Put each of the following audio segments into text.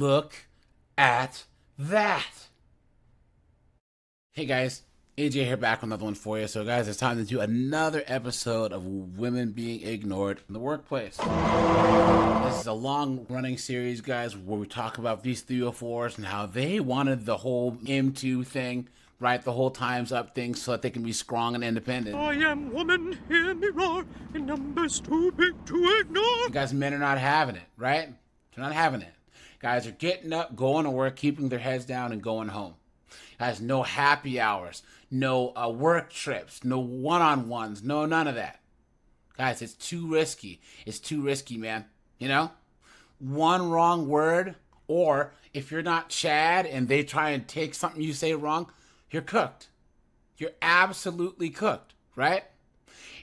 Look at that. Hey guys, AJ here back with another one for you. So guys, it's time to do another episode of women being ignored in the workplace. This is a long running series, guys, where we talk about these 304s and how they wanted the whole M2 thing, right? The whole time's up thing so that they can be strong and independent. I am woman, hear me roar, and numbers too big to ignore. Guys, men are not having it, right? They're not having it. Guys are getting up, going to work, keeping their heads down, and going home. Guys, no happy hours, no work trips, no one-on-ones, no none of that. Guys, it's too risky. It's too risky, man. You know? One wrong word, or if you're not Chad and they try and take something you say wrong, you're cooked. You're absolutely cooked, right?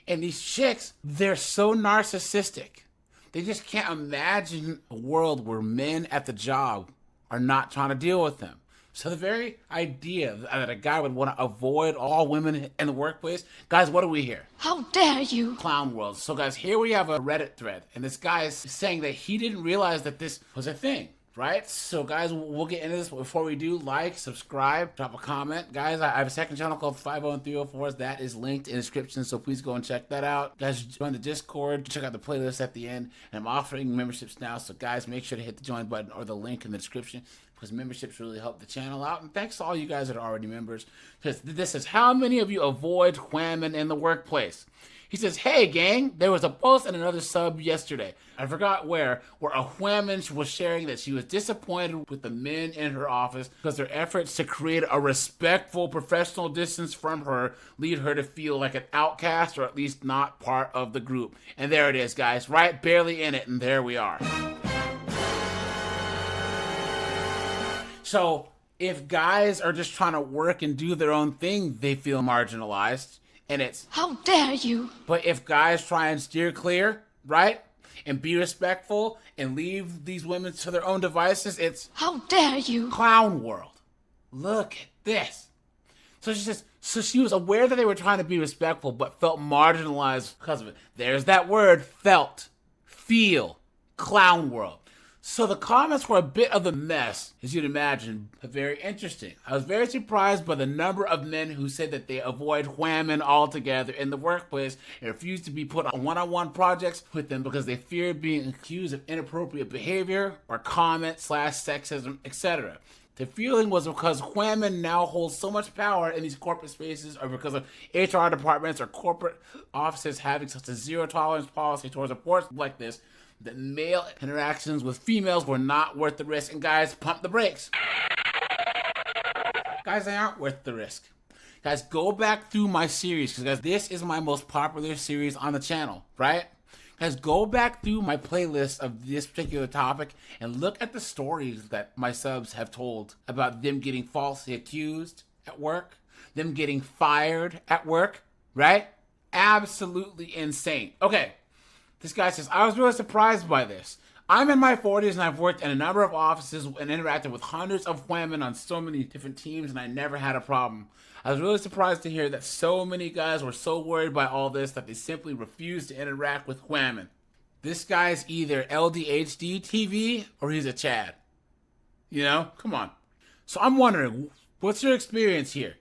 And these chicks, they're so narcissistic. They just can't imagine a world where men at the job are not trying to deal with them. So the very idea that a guy would want to avoid all women in the workplace, guys, what do we hear? How dare you? Clown world. So guys, here we have a Reddit thread, and this guy is saying that he didn't realize that this was a thing, right? So guys, we'll get into this, but before we do, like, subscribe, drop a comment. Guys, I have a second channel called 50 and 304s. That is linked in the description, so please go and check that out. Guys, join the Discord, check out the playlist at the end, and I'm offering memberships now, so guys, make sure to hit the join button or the link in the description, because memberships really help the channel out. And thanks to all you guys that are already members. Because this is how many of you avoid whamming in the workplace. He says, hey gang, there was a post and another sub yesterday. I forgot where a whammon was sharing that she was disappointed with the men in her office because their efforts to create a respectful professional distance from her lead her to feel like an outcast or at least not part of the group. And there it is, guys, right? Barely in it, and there we are. So if guys are just trying to work and do their own thing, they feel marginalized, and it's, how dare you? But if guys try and steer clear, right, and be respectful and leave these women to their own devices, it's, how dare you? Clown world. Look at this. So she says, so she was aware that they were trying to be respectful, but felt marginalized because of it. There's that word, felt, feel, clown world. So the comments were a bit of a mess, as you'd imagine, but very interesting. I was very surprised by the number of men who said that they avoid whamming altogether in the workplace and refused to be put on one-on-one projects with them because they feared being accused of inappropriate behavior or comment/sexism, etc. The feeling was because whamming now holds so much power in these corporate spaces, or because of HR departments or corporate offices having such a zero-tolerance policy towards reports like this, that male interactions with females were not worth the risk. And guys, pump the brakes. Guys, they aren't worth the risk. Guys, go back through my series, because guys, this is my most popular series on the channel, right? Guys, go back through my playlist of this particular topic and look at the stories that my subs have told about them getting falsely accused at work, them getting fired at work, right? Absolutely insane. Okay. This guy says, I was really surprised by this. I'm in my 40s and I've worked in a number of offices and interacted with hundreds of women on so many different teams, and I never had a problem. I was really surprised to hear that so many guys were so worried by all this that they simply refused to interact with women. This guy's either LDHD TV or he's a Chad. You know? Come on. So I'm wondering, what's your experience here?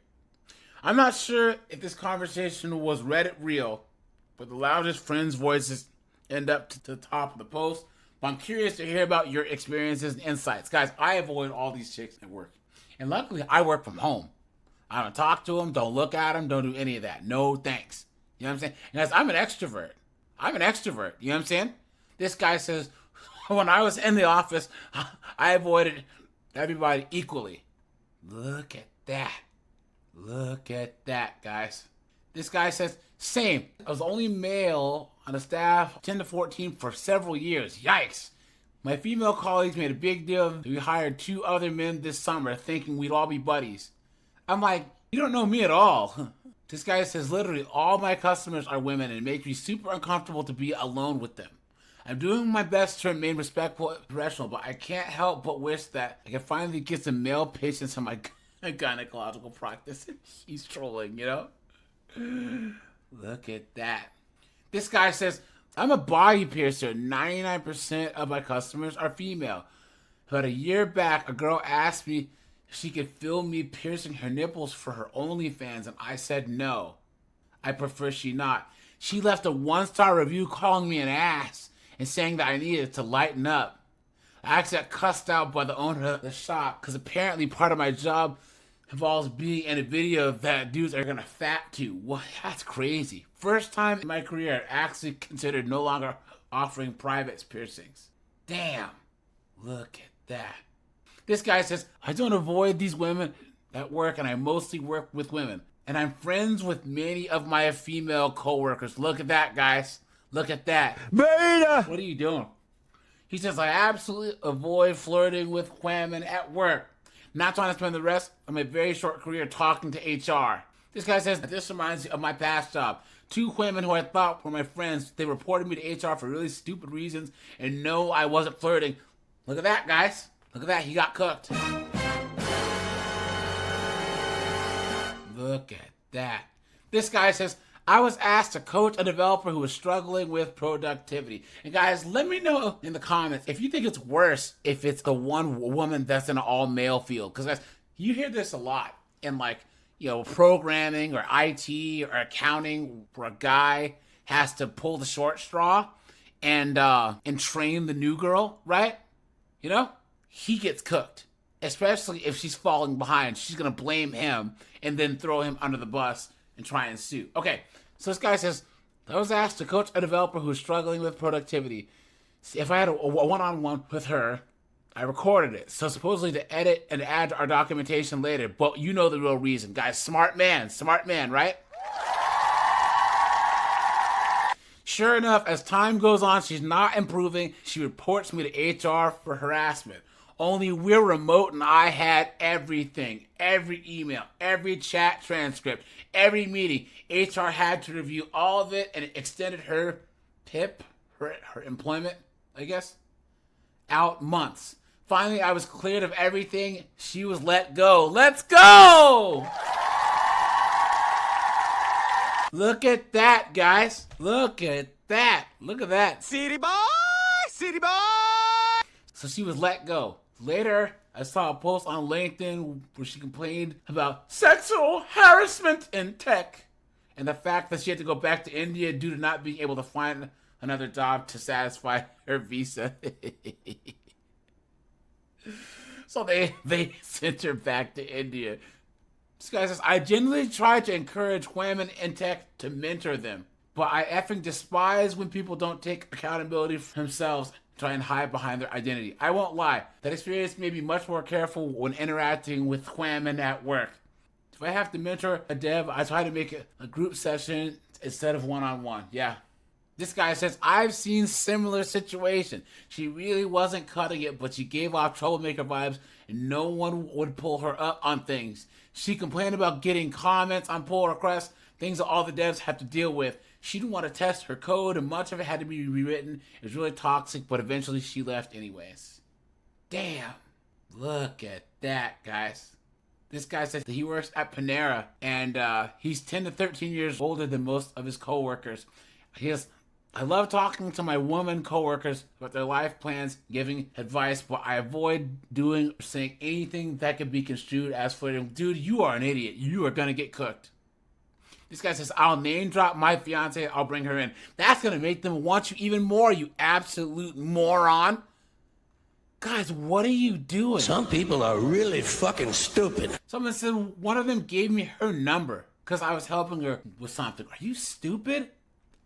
I'm not sure if this conversation was Reddit real, but the loudest friends' voices end up to the top of the post. But I'm curious to hear about your experiences and insights. Guys, I avoid all these chicks at work. And luckily, I work from home. I don't talk to them, don't look at them, don't do any of that. No thanks. You know what I'm saying? And guys, I'm an extrovert. You know what I'm saying? This guy says, when I was in the office, I avoided everybody equally. Look at that. Look at that, guys. This guy says, same. I was the only male on the staff, 10 to 14 for several years. Yikes. My female colleagues made a big deal that we hired 2 other men this summer thinking we'd all be buddies. I'm like, you don't know me at all. This guy says, literally all my customers are women and it makes me super uncomfortable to be alone with them. I'm doing my best to remain respectful and professional, but I can't help but wish that I can finally get some male patients in my gynecological practice. He's trolling, you know? Look at that. This guy says, I'm a body piercer. 99% of my customers are female. About a year back, a girl asked me if she could film me piercing her nipples for her OnlyFans, and I said no. I prefer she not. She left a 1-star review calling me an ass and saying that I needed to lighten up. I actually got cussed out by the owner of the shop because apparently part of my job involves being in a video that dudes are gonna fat to. What? That's crazy. First time in my career I actually considered no longer offering private piercings. Damn. Look at that. This guy says, I don't avoid these women at work and I mostly work with women. And I'm friends with many of my female coworkers. Look at that, guys. Look at that. Beta! What are you doing? He says, I absolutely avoid flirting with women at work. Not trying to spend the rest of my very short career talking to HR. This guy says, this reminds me of my past job. 2 women who I thought were my friends, they reported me to HR for really stupid reasons, and no, I wasn't flirting. Look at that, guys. Look at that, he got cooked. Look at that. This guy says, I was asked to coach a developer who was struggling with productivity. And guys, let me know in the comments if you think it's worse if it's the one woman that's in an all-male field. Because guys, you hear this a lot in programming or IT or accounting, where a guy has to pull the short straw and train the new girl, right? You know, he gets cooked. Especially if she's falling behind, she's gonna blame him and then throw him under the bus and try and sue. Okay, so this guy says, I was asked to coach a developer who's struggling with productivity. See, if I had a one-on-one with her, I recorded it. So supposedly to edit and add to our documentation later, but you know the real reason. Guys, smart man, right? Sure enough, as time goes on, she's not improving. She reports me to HR for harassment. Only we're remote and I had everything. Every email, every chat transcript, every meeting. HR had to review all of it and it extended her PIP, her employment, I guess, out months. Finally, I was cleared of everything. She was let go. Let's go! Look at that, guys. Look at that. Look at that. City boy! City boy! So she was let go. Later, I saw a post on LinkedIn where she complained about sexual harassment in tech and the fact that she had to go back to India due to not being able to find another job to satisfy her visa. So they sent her back to India. This guy says, I genuinely try to encourage women in tech to mentor them, but I effing despise when people don't take accountability for themselves, try and hide behind their identity. I won't lie, that experience made me much more careful when interacting with women at work. If I have to mentor a dev, I try to make it a group session instead of one-on-one. Yeah. This guy says, I've seen similar situation. She really wasn't cutting it, but she gave off troublemaker vibes and no one would pull her up on things. She complained about getting comments on pull requests, things that all the devs have to deal with. She didn't want to test her code and much of it had to be rewritten. It was really toxic, but eventually she left anyways. Damn. Look at that, guys. This guy says that he works at Panera and he's 10 to 13 years older than most of his coworkers. He has, I love talking to my woman coworkers about their life plans, giving advice, but I avoid doing or saying anything that could be construed as flirting. Dude, you are an idiot. You are gonna get cooked. This guy says, I'll name drop my fiance, I'll bring her in. That's gonna make them want you even more, you absolute moron. Guys, what are you doing? Some people are really fucking stupid. Someone said one of them gave me her number because I was helping her with something. Are you stupid?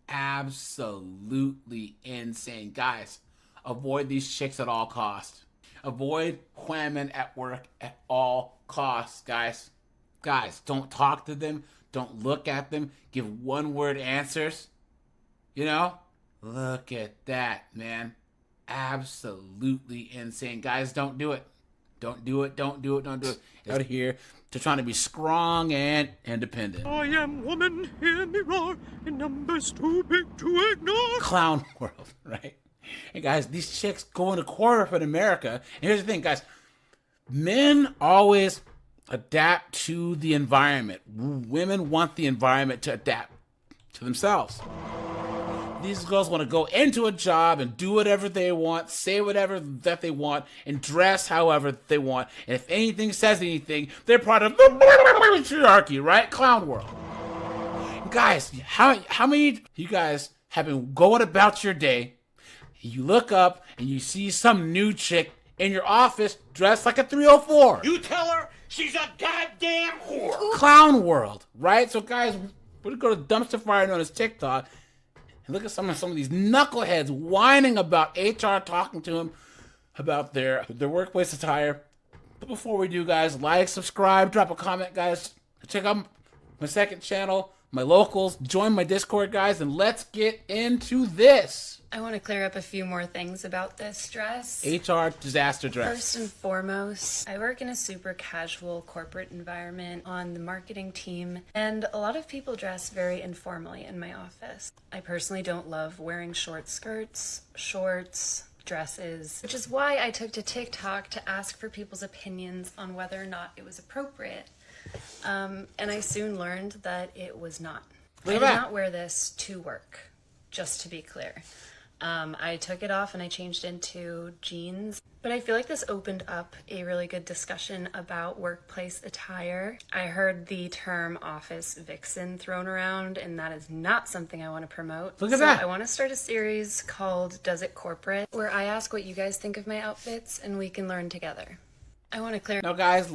Absolutely insane. Guys, avoid these chicks at all costs. Avoid women at work at all costs, guys. Guys, don't talk to them. Don't look at them. Give one-word answers. You know? Look at that, man. Absolutely insane. Guys, don't do it. Don't do it. Don't do it. Don't do it. Out here to trying to be strong and independent. I am woman, hear me roar, and numbers too big to ignore. Clown world, right? Hey guys, these chicks go into corporate America. And here's the thing, guys. Men always adapt to the environment. Women want the environment to adapt to themselves. These girls want to go into a job and do whatever they want, say whatever that they want, and dress however they want. And if anything says anything, they're part of the patriarchy, right? Clown world. Guys, how many of you guys have been going about your day? You look up and you see some new chick in your office dressed like a 304. You tell her she's a goddamn whore. Clown world, right? So guys, we're gonna go to dumpster fire known as TikTok and look at some of these knuckleheads whining about HR talking to them about their workplace attire. But before we do, guys, like, subscribe, drop a comment, guys. Check out my second channel, my locals, join my Discord, guys, and let's get into this. I want to clear up a few more things about this dress. HR disaster dress. First and foremost, I work in a super casual corporate environment on the marketing team, and a lot of people dress very informally in my office. I personally don't love wearing short skirts, shorts, dresses, which is why I took to TikTok to ask for people's opinions on whether or not it was appropriate. And I soon learned that it was not. I did not wear this to work, just to be clear. I took it off and I changed into jeans, but I feel like this opened up a really good discussion about workplace attire. I heard the term office vixen thrown around, and that is not something I want to promote. Look at that. I want to start a series called Does It Corporate, where I ask what you guys think of my outfits and we can learn together. I want to clear. Now, guys,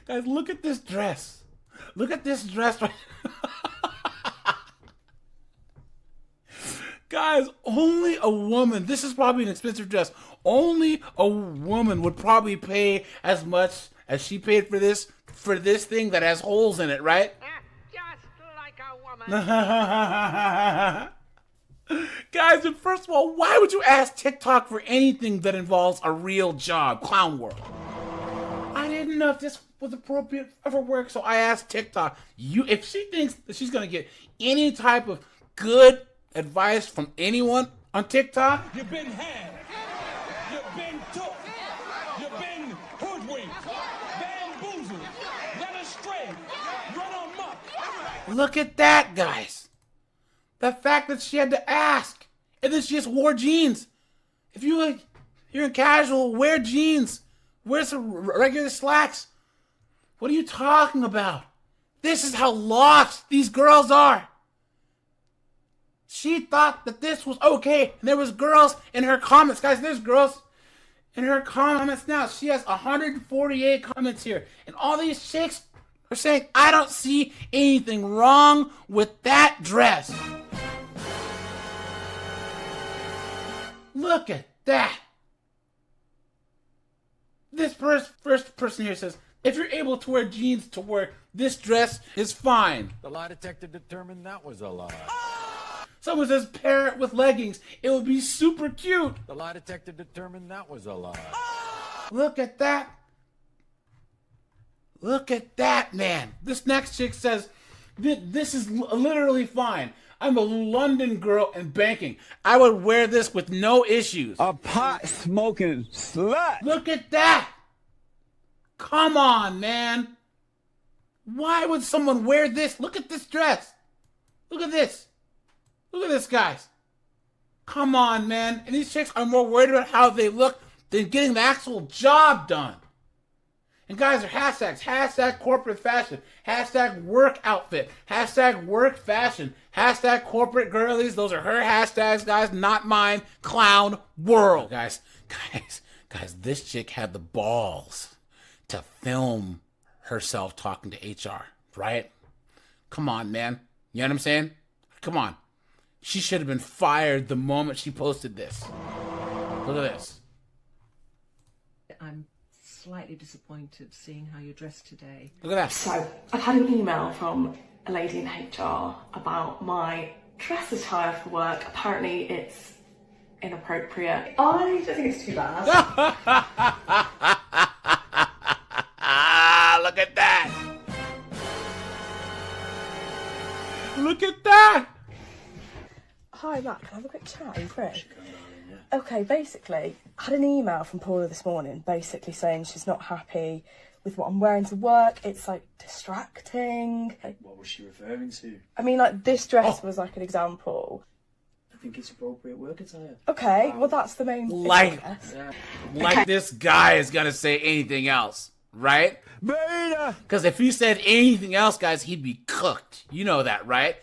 guys, look at this dress. Look at this dress right. Guys, only a woman, this is probably an expensive dress, only a woman would probably pay as much as she paid for this thing that has holes in it, right? Just like a woman. Guys, and first of all, why would you ask TikTok for anything that involves a real job? Clown world. I didn't know if this was appropriate for work, so I asked TikTok. If she thinks that she's going to get any type of good advice from anyone on TikTok, You've been had. You've been took. You've been hoodwinked. Bamboozled. Led astray. Run amok. look at that, guys. The fact that she had to ask, and then she just wore jeans. If you're in casual, wear jeans. Wear some regular slacks. What are you talking about? This is how lost these girls are. She thought that this was okay, and there was girls in her comments. Guys, there's girls in her comments now. She has 148 comments here, and all these chicks are saying, I don't see anything wrong with that dress. Look at that. This first person here says, if you're able to wear jeans to work, this dress is fine. The lie detector determined that was a lie. Someone says, pair it with leggings. It would be super cute. The lie detector determined that was a lie. Look at that. Look at that, man. This next chick says, this is literally fine. I'm a London girl in banking. I would wear this with no issues. A pot-smoking slut. Look at that. Come on, man. Why would someone wear this? Look at this dress. Look at this. Look at this, guys. Come on, man. And these chicks are more worried about how they look than getting the actual job done. And guys are hashtags. Hashtag corporate fashion. Hashtag work outfit. Hashtag work fashion. Hashtag corporate girlies. Those are her hashtags, guys, not mine. Clown world. Guys, this chick had the balls to film herself talking to HR, right? Come on, man. You know what I'm saying? Come on. She should have been fired the moment she posted this. Look at this. I'm slightly disappointed seeing how you're dressed today. Look at that. So, I've had an email from a lady in HR about my dress attire for work. Apparently it's inappropriate. I don't think it's too bad. Look at that. Look at that. Hi Matt, can I have a quick chat? Are you free? Okay, basically, I had an email from Paula this morning basically saying she's not happy with what I'm wearing to work. It's like distracting. What was she referring to? I mean, like this dress was like an example. I think it's appropriate work attire. Okay, well that's the main thing, I guess. Like this guy is gonna say anything else, right? Because if he said anything else, guys, he'd be cooked. You know that, right?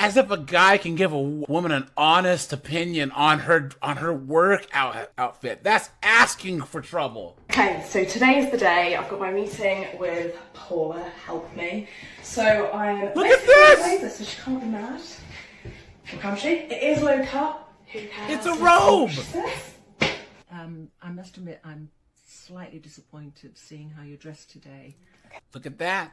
As if a guy can give a woman an honest opinion on her work outfit. That's asking for trouble. Okay, so today is the day. I've got my meeting with Paula, help me. So I'm... Look at this! This, so she can't be mad. Or can she? It is low cut. Who cares? It's a robe! I must admit, I'm slightly disappointed seeing how you're dressed today. Look at that.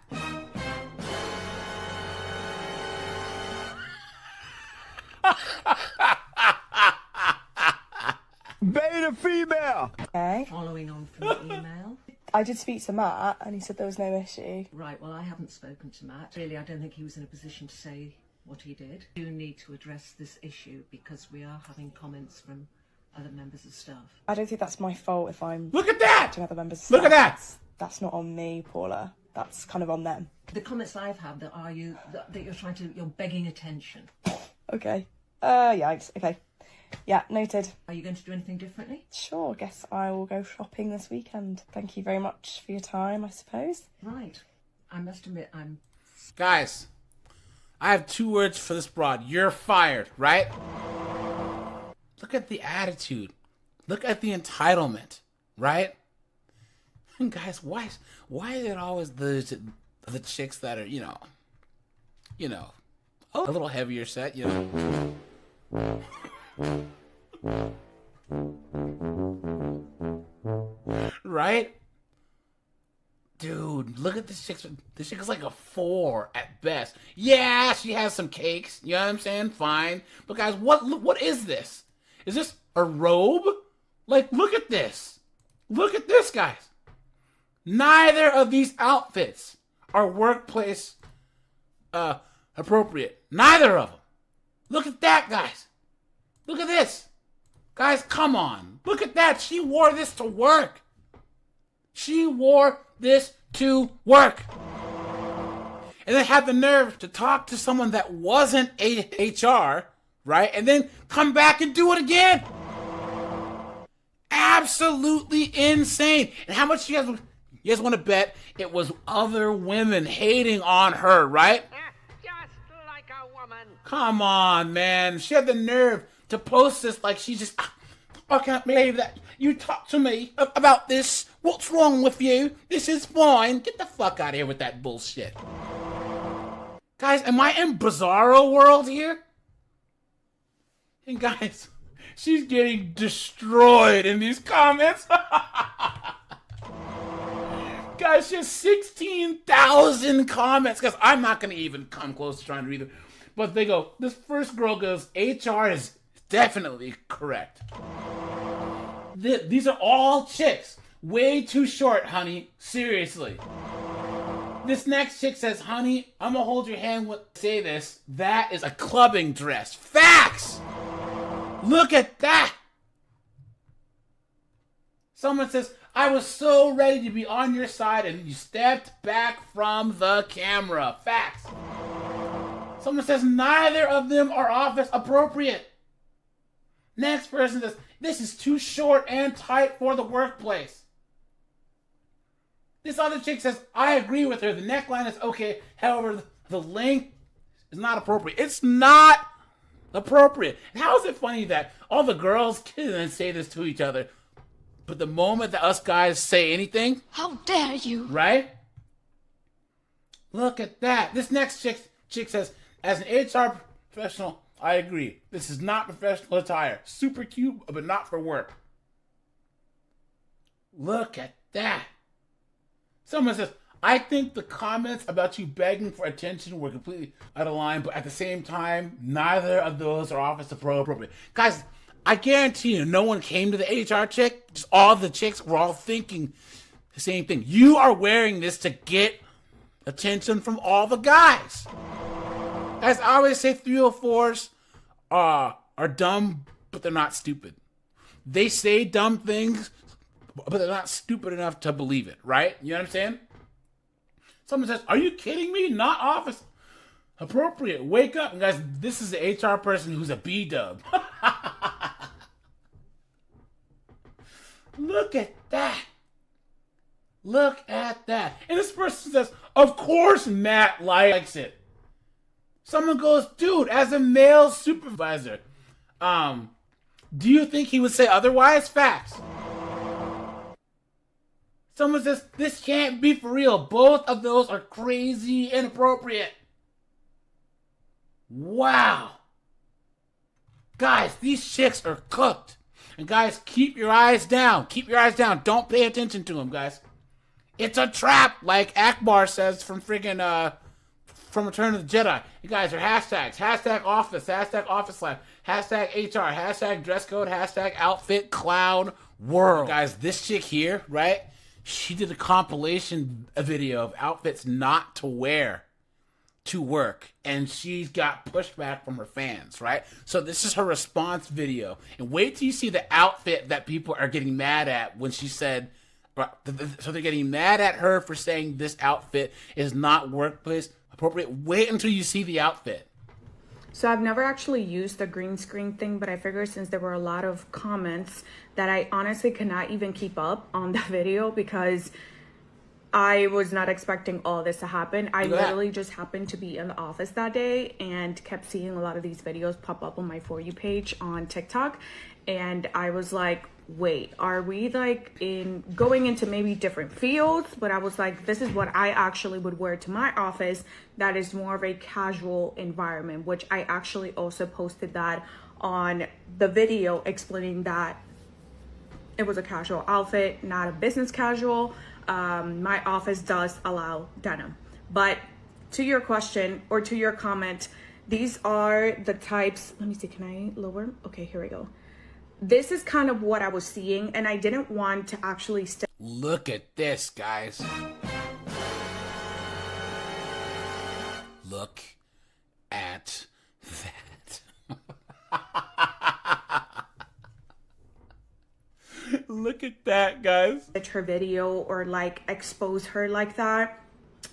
Beta female! Okay. Following on from the email. I did speak to Matt and he said there was no issue. Right, well, I haven't spoken to Matt. Really, I don't think he was in a position to say what he did. We do need to address this issue because we are having comments from other members of staff. I don't think that's my fault if I'm... Look at that! ...to other members of Look staff. at that! That's not on me, Paula. That's kind of on them. The comments I've had that you're begging attention. Okay. Yikes. Okay. Yeah, noted. Are you going to do anything differently? Sure, guess I will go shopping this weekend. Thank you very much for your time, I suppose. Right. I must admit, I'm... Guys, I have 2 words for this broad. You're fired, right? Look at the attitude. Look at the entitlement, right? And guys, why is it always the chicks that are, you know, a little heavier set, you know? Right? Dude, look at this chick. This chick is like a 4 at best. Yeah, she has some cakes. You know what I'm saying? Fine. But guys, what is this? Is this a robe? Like, look at this. Look at this, guys. Neither of these outfits are workplace appropriate. Neither of them. Look at that, guys. Look at this. Guys, come on. Look at that. She wore this to work. She wore this to work. And then had the nerve to talk to someone that wasn't HR, right? And then come back and do it again. Absolutely insane. And how much you guys want to bet it was other women hating on her, right? Just like a woman. Come on, man. She had the nerve to post this like she just... I can't believe that you talked to me about this. What's wrong with you? This is fine. Get the fuck out of here with that bullshit. Guys, am I in Bizarro world here? And guys, she's getting destroyed in these comments. Guys, she has 16,000 comments. Guys, I'm not going to even come close to trying to read them. But they go, this first girl goes, HR is definitely correct. These are all chicks. Way too short, honey. Seriously. This next chick says, honey, I'm going to hold your hand when I say this. That is a clubbing dress. Facts! Look at that! Someone says, I was so ready to be on your side and you stepped back from the camera. Facts. Someone says, neither of them are office appropriate. Next person says, this is too short and tight for the workplace. This other chick says, I agree with her. The neckline is okay. However, the length is not appropriate. It's not appropriate. And how is it funny that all the girls can say this to each other, but the moment that us guys say anything... How dare you? Right? Look at that. This next chick says, as an HR professional, I agree. This is not professional attire. Super cute, but not for work. Look at that. Someone says, I think the comments about you begging for attention were completely out of line, but at the same time, neither of those are office appropriate. Guys, I guarantee you, no one came to the HR chick. Just all the chicks were all thinking the same thing. You are wearing this to get attention from all the guys. As I always say, 304s are dumb, but they're not stupid. They say dumb things but they're not stupid enough to believe it, right? You know what I'm saying? Someone says, are you kidding me? Not office appropriate. Wake up. And guys, this is the HR person who's a B-dub. Look at that. Look at that. And this person says, of course Matt likes it. Someone goes, dude, as a male supervisor, do you think he would say otherwise? Facts. Someone says, this can't be for real. Both of those are crazy inappropriate. Wow. Guys, these chicks are cooked. And guys, keep your eyes down. Keep your eyes down. Don't pay attention to them, guys. It's a trap, like Akbar says from freaking, from Return of the Jedi. You guys are hashtags. Hashtag office life. Hashtag HR. Hashtag dress code. Hashtag outfit clown world. Guys, this chick here, right? She did a compilation video of outfits not to wear to work, and she's got pushback from her fans, right? So this is her response video. And wait till you see the outfit that people are getting mad at when she said, so they're getting mad at her for saying this outfit is not workplace appropriate. Wait until you see the outfit. So I've never actually used the green screen thing, but I figured since there were a lot of comments that I honestly cannot even keep up on the video because I was not expecting all this to happen. I literally just happened to be in the office that day and kept seeing a lot of these videos pop up on my For You page on TikTok. And I was like, wait, are we like going into maybe different fields? But I was like, this is what I actually would wear to my office. That is more of a casual environment, which I actually also posted that on the video explaining that it was a casual outfit, not a business casual. My office does allow denim. But to your question or to your comment, these are the types. Let me see, can I lower? Okay, here we go. This is kind of what I was seeing, and I didn't want to actually look at this, guys. Look at that. Look at that, guys. Her video or like expose her like that.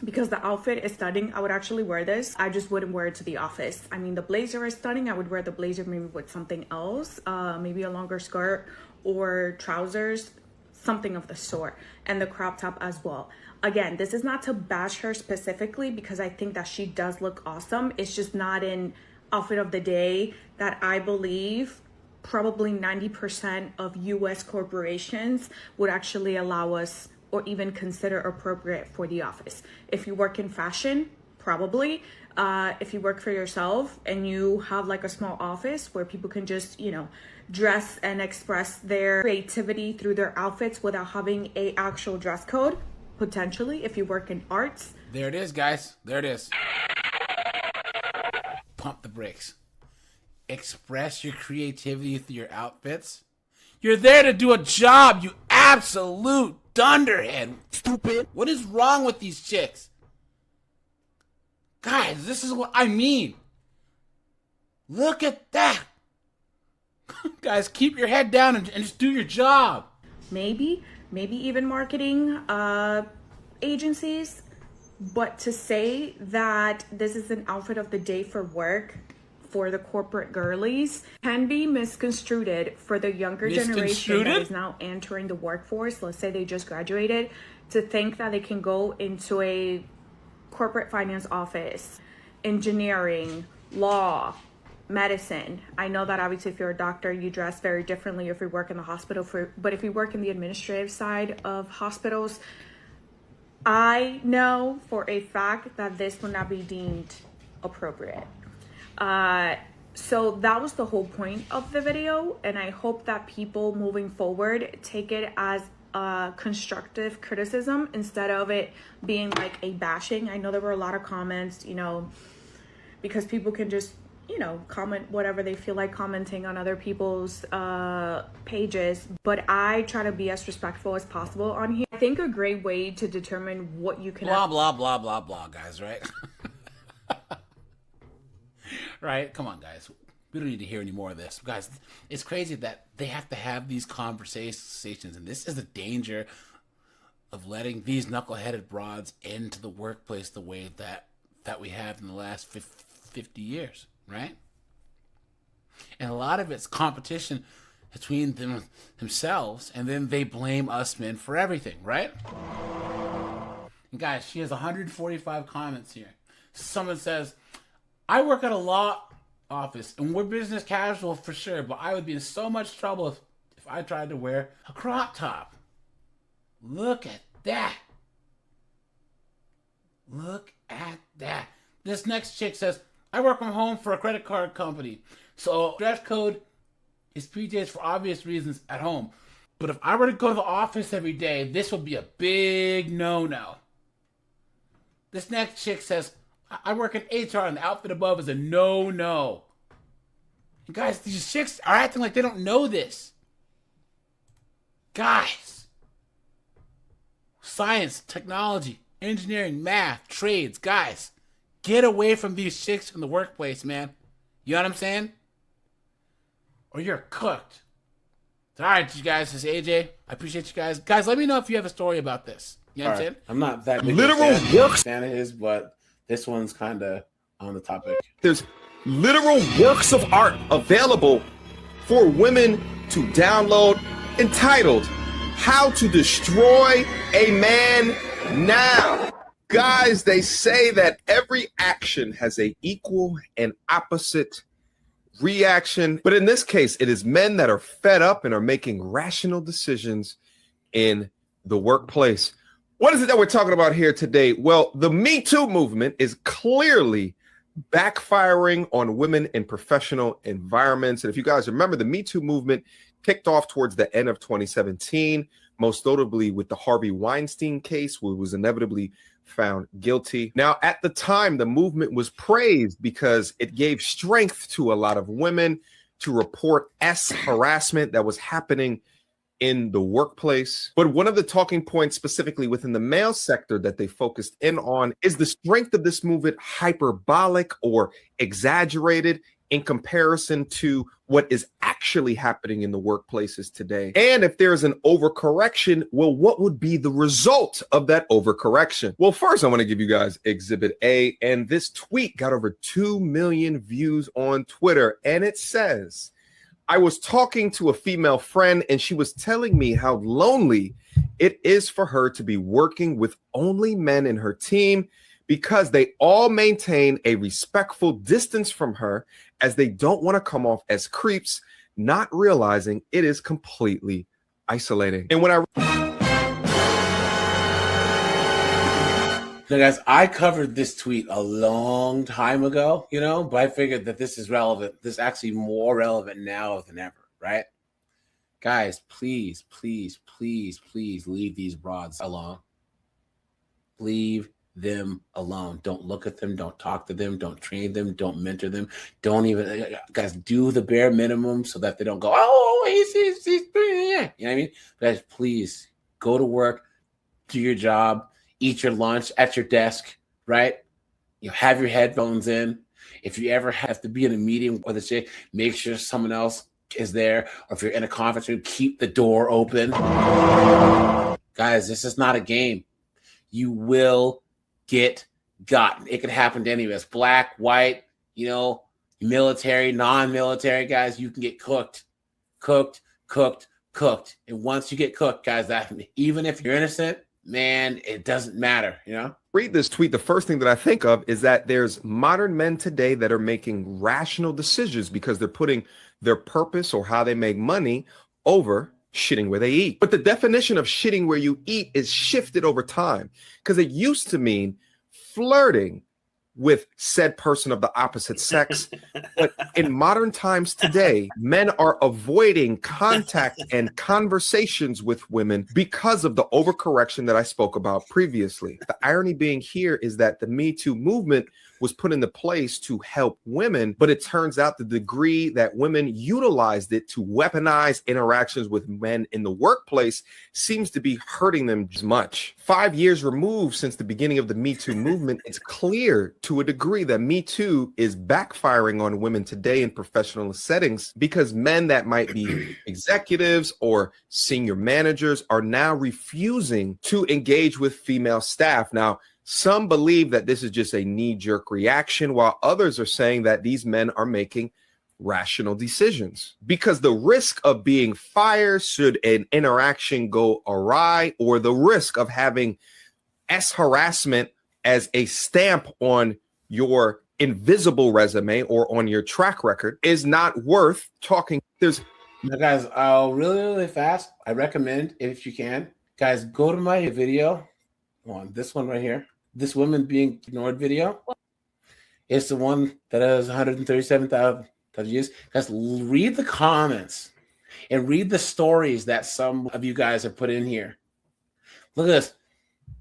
Because the outfit is stunning, I would actually wear this. I just wouldn't wear it to the office. I mean, the blazer is stunning. I would wear the blazer maybe with something else, maybe a longer skirt or trousers, something of the sort, and the crop top as well. Again, this is not to bash her specifically because I think that she does look awesome. It's just not an outfit of the day that I believe probably 90% of US corporations would actually allow us or even consider appropriate for the office. If you work in fashion, probably. If you work for yourself and you have like a small office where people can just, you know, dress and express their creativity through their outfits without having a actual dress code, potentially, if you work in arts. There it is, guys. There it is. Pump the brakes. Express your creativity through your outfits. You're there to do a job, you absolute dunderhead. Stupid. What is wrong with these chicks? Guys, this is what I mean. Look at that. Guys, keep your head down and just do your job. Maybe even marketing agencies. But to say that this is an outfit of the day for work for the corporate girlies can be misconstrued for the younger generation that is now entering the workforce. Let's say they just graduated, to think that they can go into a corporate finance office, engineering, law, medicine. I know that obviously if you're a doctor, you dress very differently if you work in the hospital, but if you work in the administrative side of hospitals, I know for a fact that this would not be deemed appropriate. So that was the whole point of the video, and I hope that people moving forward take it as constructive criticism instead of it being like a bashing. I know there were a lot of comments, you know, because people can just, you know, comment whatever they feel like commenting on other people's pages, but I try to be as respectful as possible on here. I think a great way to determine what you can blah blah blah, guys, right? Right? Come on, guys. We don't need to hear any more of this. Guys, it's crazy that they have to have these conversations, and this is the danger of letting these knuckleheaded broads into the workplace the way that we have in the last 50 years, right? And a lot of it's competition between themselves, and then they blame us men for everything, right? And guys, she has 145 comments here. Someone says, I work at a law office, and we're business casual for sure, but I would be in so much trouble if I tried to wear a crop top. Look at that. Look at that. This next chick says, I work from home for a credit card company, so dress code is PJs for obvious reasons at home. But if I were to go to the office every day, this would be a big no-no. This next chick says, I work in HR and the outfit above is a no-no. And guys, these chicks are acting like they don't know this. Guys. Science, technology, engineering, math, trades. Guys, get away from these chicks in the workplace, man. You know what I'm saying? Or you're cooked. All right, you guys, this is AJ. I appreciate you guys. Guys, let me know if you have a story about this. You know what I'm saying? I'm not that big Literal works. fan of his, but this one's kind of on the topic. There's literal works of art available for women to download entitled How to Destroy a Man Now. Guys, they say that every action has an equal and opposite reaction. But in this case, it is men that are fed up and are making rational decisions in the workplace. What is it that we're talking about here today? Well, the Me Too movement is clearly backfiring on women in professional environments. And if you guys remember, the Me Too movement kicked off towards the end of 2017, most notably with the Harvey Weinstein case, where he was inevitably found guilty. Now, at the time, the movement was praised because it gave strength to a lot of women to report harassment that was happening in the workplace. But one of the talking points specifically within the male sector that they focused in on is the strength of this movement hyperbolic or exaggerated in comparison to what is actually happening in the workplaces today. And if there's an overcorrection, well, what would be the result of that overcorrection? Well, first, I want to give you guys Exhibit A, and this tweet got over 2 million views on Twitter, and it says, I was talking to a female friend, and she was telling me how lonely it is for her to be working with only men in her team because they all maintain a respectful distance from her as they don't want to come off as creeps, not realizing it is completely isolating. And when So guys, I covered this tweet a long time ago, but I figured that this is relevant. This is actually more relevant now than ever, right? Guys, please, please, please, please leave these broads alone. Leave them alone. Don't look at them. Don't talk to them. Don't train them. Don't mentor them. Don't even, guys, do the bare minimum so that they don't go, oh, he's you know what I mean? Guys, please go to work, do your job, eat your lunch at your desk, right? Have your headphones in. If you ever have to be in a meeting with a chick, make sure someone else is there. Or if you're in a conference room, keep the door open. Guys, this is not a game. You will get gotten. It could happen to any of us. Black, white, military, non-military, guys, you can get cooked. And once you get cooked, guys, that even if you're innocent, man, it doesn't matter, read this tweet, the first thing that I think of is that there's modern men today that are making rational decisions because they're putting their purpose or how they make money over shitting where they eat. But the definition of shitting where you eat is shifted over time because it used to mean flirting with said person of the opposite sex. But in modern times today, men are avoiding contact and conversations with women because of the overcorrection that I spoke about previously. The irony being here is that the Me Too movement was put into place to help women, but it turns out the degree that women utilized it to weaponize interactions with men in the workplace seems to be hurting them as much. 5 years removed since the beginning of the Me Too movement, it's clear to a degree that Me Too is backfiring on women today in professional settings because men that might be executives or senior managers are now refusing to engage with female staff. Now, some believe that this is just a knee-jerk reaction, while others are saying that these men are making rational decisions because the risk of being fired should an interaction go awry, or the risk of having harassment as a stamp on your invisible resume or on your track record is not worth talking. Now, guys, really fast, I recommend, if you can, guys, go to my video on this one right here. This woman being ignored video. It's the one that has 137,000 views. Guys, read the comments and read the stories that some of you guys have put in here. Look at this.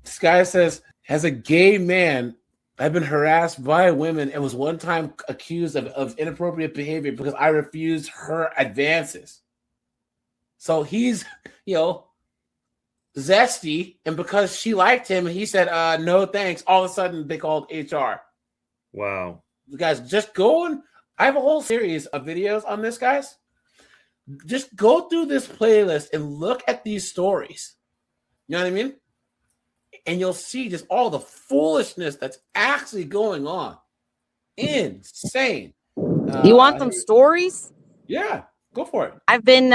This guy says, as a gay man, I've been harassed by women and was one time accused of inappropriate behavior because I refused her advances. So he's, zesty, and because she liked him, he said, no thanks. All of a sudden, they called HR. Wow. You guys, just go and I have a whole series of videos on this, guys. Just go through this playlist and look at these stories. You know what I mean? And you'll see just all the foolishness that's actually going on. Insane. You want some stories? Yeah, go for it. I've been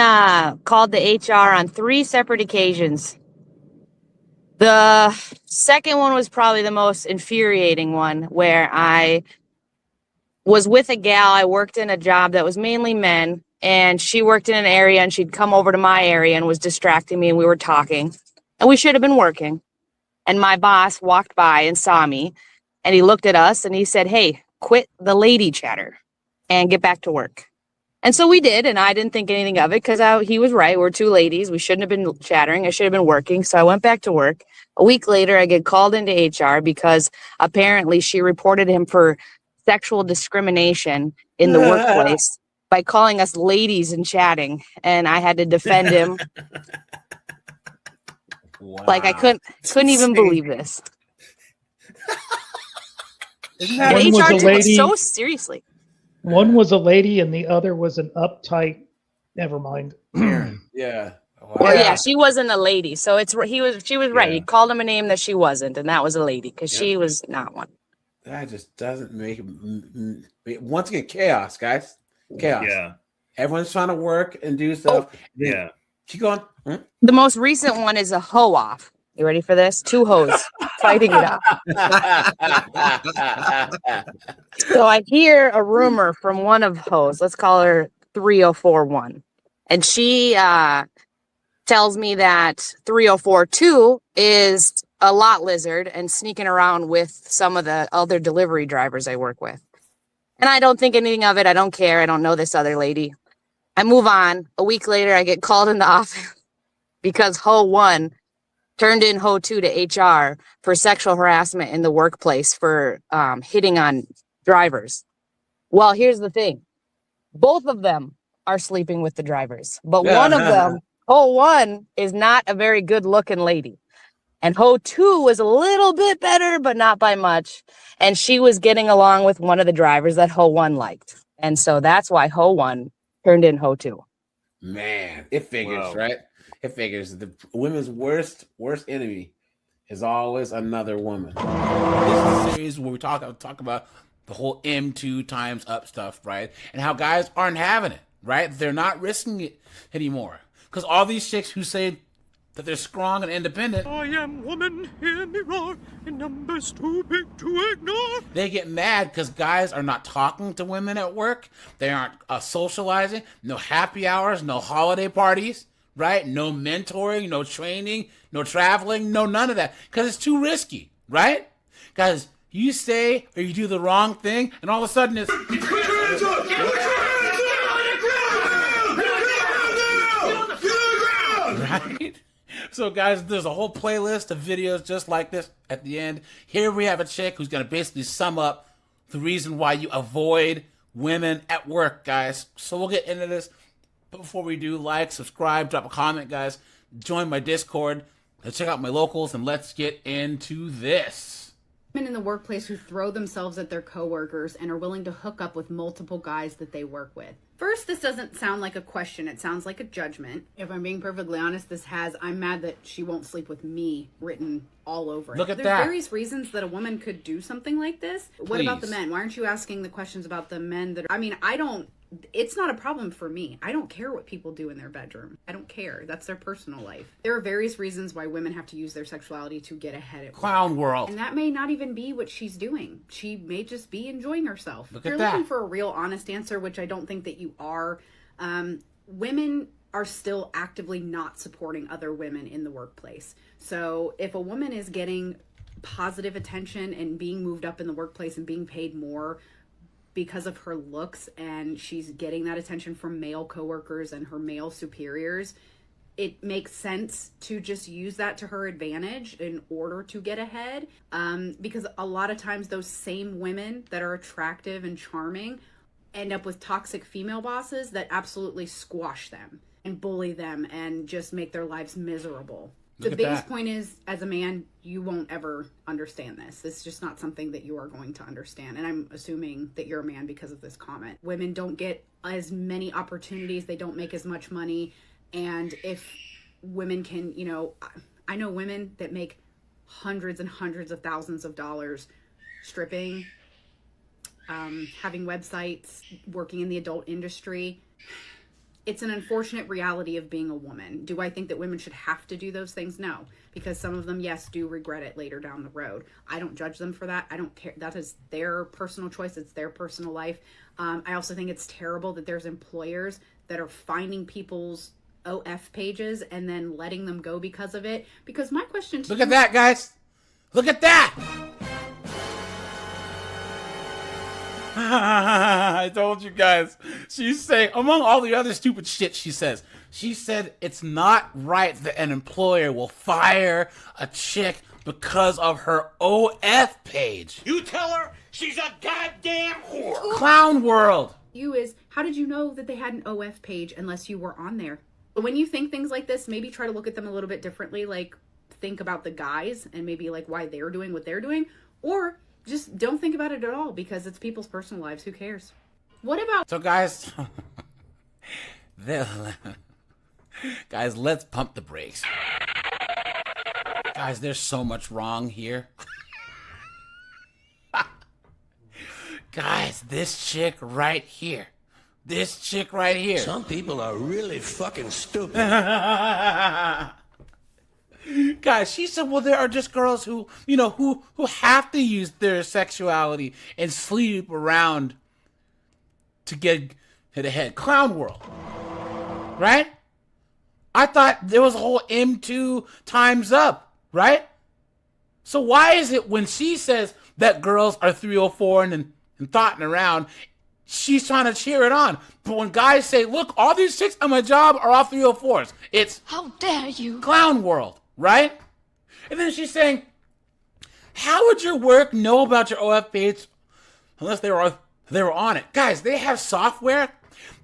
called to HR on 3 separate occasions. The second one was probably the most infuriating one, where I was with a gal. I worked in a job that was mainly men, and she worked in an area, and she'd come over to my area and was distracting me, and we were talking, and we should have been working. And my boss walked by and saw me, and he looked at us and he said, hey, quit the lady chatter and get back to work. And so we did, and I didn't think anything of it because he was right. We're 2 ladies. We shouldn't have been chattering. I should have been working. So I went back to work. A week later, I get called into HR because apparently she reported him for sexual discrimination in the workplace by calling us ladies and chatting. And I had to defend him. Wow. Like I couldn't even believe this. And HR took it so seriously. One was a lady and the other was an uptight. Never mind. Yeah. Wow. Well, yeah, she wasn't a lady, so she was right. He called him a name that she wasn't, and that was a lady because she was not one. That just doesn't make once again chaos, guys. Chaos. Yeah. Everyone's trying to work and do stuff. Yeah. Keep going. The most recent one is a hoe off. You ready for this? 2 hoes fighting it out. So I hear a rumor from one of hoes. Let's call her 3041. And she tells me that 3042 is a lot lizard and sneaking around with some of the other delivery drivers I work with. And I don't think anything of it. I don't care. I don't know this other lady. I move on. A week later, I get called in the office because Ho 1 turned in Ho 2 to HR for sexual harassment in the workplace for hitting on drivers. Well, here's the thing. Both of them are sleeping with the drivers, but one of them, Ho 1, is not a very good looking lady. And Ho 2 was a little bit better, but not by much. And she was getting along with one of the drivers that Ho 1 liked. And so that's why Ho 1 turned in Ho 2. Man, it figures, right? It figures. The women's worst enemy is always another woman. This is a series where we talk about the whole M2 times up stuff, right? And how guys aren't having it, right? They're not risking it anymore. Because all these chicks who say that they're strong and independent, I am woman, hear me roar, and numbers too big to ignore. They get mad because guys are not talking to women at work. They aren't socializing. No happy hours, no holiday parties, right? No mentoring, no training, no traveling, no none of that. Because it's too risky, right? Guys, you say or you do the wrong thing, and all of a sudden it's... Right? So, guys, there's a whole playlist of videos just like this at the end. Here we have a chick who's going to basically sum up the reason why you avoid women at work, guys. So we'll get into this. But before we do, like, subscribe, drop a comment, guys. Join my Discord. Check out my locals, and let's get into this. Women in the workplace who throw themselves at their coworkers and are willing to hook up with multiple guys that they work with. First, this doesn't sound like a question. It sounds like a judgment. If I'm being perfectly honest, this has "I'm mad that she won't sleep with me" written all over it. Look at There's that. various reasons that a woman could do something like this. What about the men? Why aren't you asking the questions about the men that are... I mean, it's not a problem for me. I don't care what people do in their bedroom. I don't care. That's their personal life. There are various reasons why women have to use their sexuality to get ahead at work. Clown world. And that may not even be what she's doing. She may just be enjoying herself. Look If at you're looking that. for a real honest answer, which I don't think that you are, women are still actively not supporting other women in the workplace. So if a woman is getting positive attention and being moved up in the workplace and being paid more because of her looks, and she's getting that attention from male coworkers and her male superiors, it makes sense to just use that to her advantage in order to get ahead. Because a lot of times those same women that are attractive and charming end up with toxic female bosses that absolutely squash them and bully them and just make their lives miserable. Look The at biggest that. point is, as a man, you won't ever understand this. It's just not something that you are going to understand. And I'm assuming that you're a man because of this comment. Women don't get as many opportunities. They don't make as much money. And if women can, I know women that make hundreds and hundreds of thousands of dollars stripping, having websites, working in the adult industry. It's an unfortunate reality of being a woman. Do I think that women should have to do those things? No, because some of them, yes, do regret it later down the road. I don't judge them for that. I don't care. That is their personal choice. It's their personal life. I also think it's terrible that there's employers that are finding people's OF pages and then letting them go because of it. Because my question to Look at that, guys. Look at that. I told you guys. She's saying, among all the other stupid shit she said it's not right that an employer will fire a chick because of her OF page. You tell her she's a goddamn whore. Clown world. How did you know that they had an OF page unless you were on there? But when you think things like this, maybe try to look at them a little bit differently. Like, think about the guys and maybe like why they're doing what they're doing, or just don't think about it at all because it's people's personal lives. Who cares? What about... So guys, guys, let's pump the brakes. Guys, there's so much wrong here. Guys, this chick right here. Some people are really fucking stupid. Guys, she said, well, there are just girls who have to use their sexuality and sleep around to get ahead. Clown world. Right? I thought there was a whole M2 times up, right? So why is it when she says that girls are 304 and thoughting around, she's trying to cheer it on? But when guys say, look, all these chicks on my job are all 304s, it's... How dare you? Clown world. Right? And then she's saying, how would your work know about your OF page unless they were on it? Guys, they have software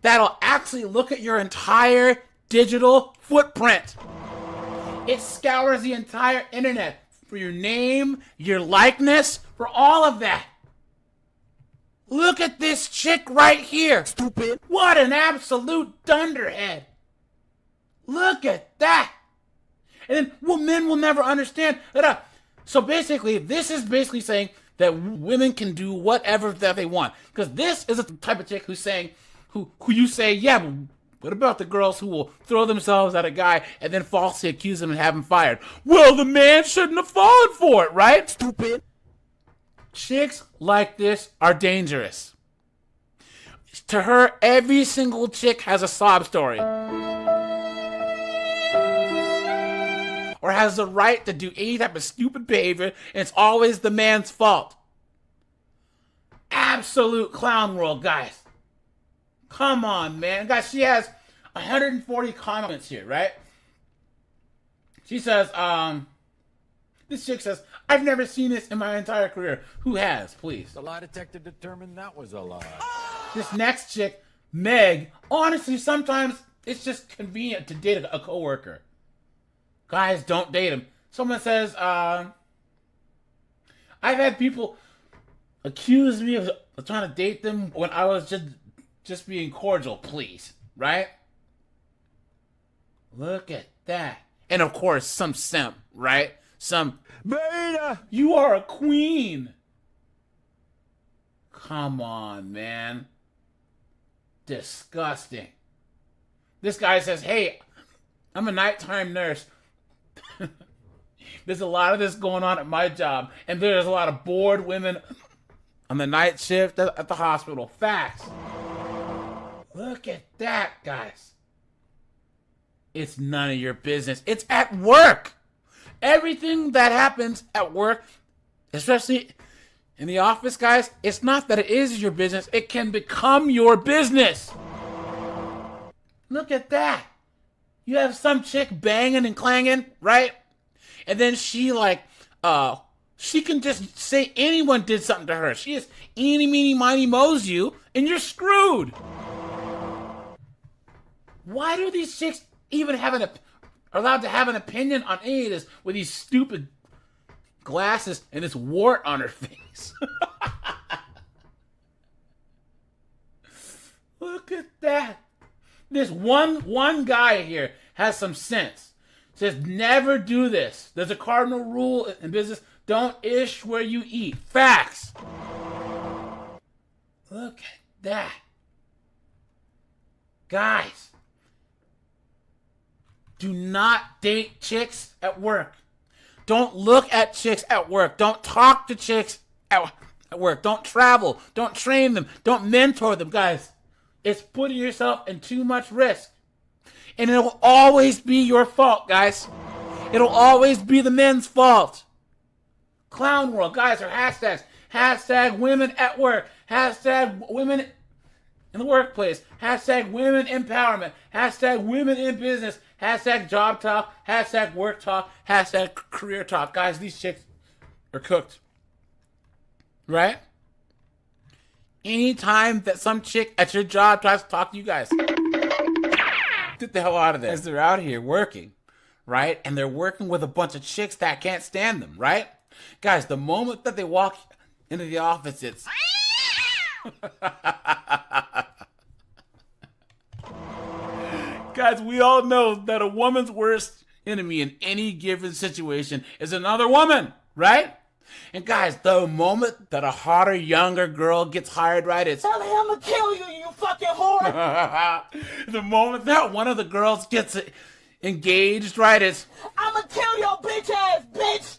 that'll actually look at your entire digital footprint. It scours the entire internet for your name, your likeness, for all of that. Look at this chick right here. Stupid. What an absolute dunderhead. Look at that. And then, well, men will never understand. So basically, this is basically saying that women can do whatever that they want. Because this is a type of chick who's saying, who you say, yeah, but what about the girls who will throw themselves at a guy and then falsely accuse him and have him fired? Well, the man shouldn't have fallen for it, right? Stupid. Chicks like this are dangerous. To her, every single chick has a sob story. Or has the right to do any type of stupid behavior, and it's always the man's fault. Absolute clown world, guys. Come on, man. Guys, she has 140 comments here, right? She says, This chick says, I've never seen this in my entire career. Who has, please? The lie detector determined that was a lie. This next chick, Meg, honestly, sometimes it's just convenient to date a coworker. Guys, don't date him. Someone says, I've had people accuse me of trying to date them when I was just being cordial, please. Right? Look at that. And of course, some simp, right? Some beta. You are a queen. Come on, man. Disgusting. This guy says, hey, I'm a nighttime nurse. There's a lot of this going on at my job, and there's a lot of bored women on the night shift at the hospital. Facts. Look at that, guys. It's none of your business. It's at work. Everything that happens at work, especially in the office, guys, it's not that it is your business. It can become your business. Look at that. You have some chick banging and clanging, right? And then she she can just say anyone did something to her. She just eeny, meeny, miny, moes you, and you're screwed. Why do these chicks even are allowed to have an opinion on any of this with these stupid glasses and this wart on her face? Look at that. This one guy here has some sense. Says never do this. There's a cardinal rule in business. Don't ish where you eat. Facts. Look at that. Guys, do not date chicks at work. Don't look at chicks at work. Don't talk to chicks at work. Don't travel. Don't train them. Don't mentor them, guys. It's putting yourself in too much risk. And it'll always be your fault, guys. It'll always be the men's fault. Clown world, guys, are hashtags. Hashtag women at work. Hashtag women in the workplace. Hashtag women empowerment. Hashtag women in business. Hashtag job talk. Hashtag work talk. Hashtag career talk. Guys, these chicks are cooked. Right? Anytime that some chick at your job tries to talk to you guys, get the hell out of there. As they're out here working, right? And they're working with a bunch of chicks that can't stand them, right? Guys, the moment that they walk into the office, it's... Guys, we all know that a woman's worst enemy in any given situation is another woman, right? And guys, the moment that a hotter, younger girl gets hired, right, it's... Ellie, I'm gonna kill you, you fucking whore! The moment that one of the girls gets engaged, right, it's... I'm gonna kill your bitch ass, bitch!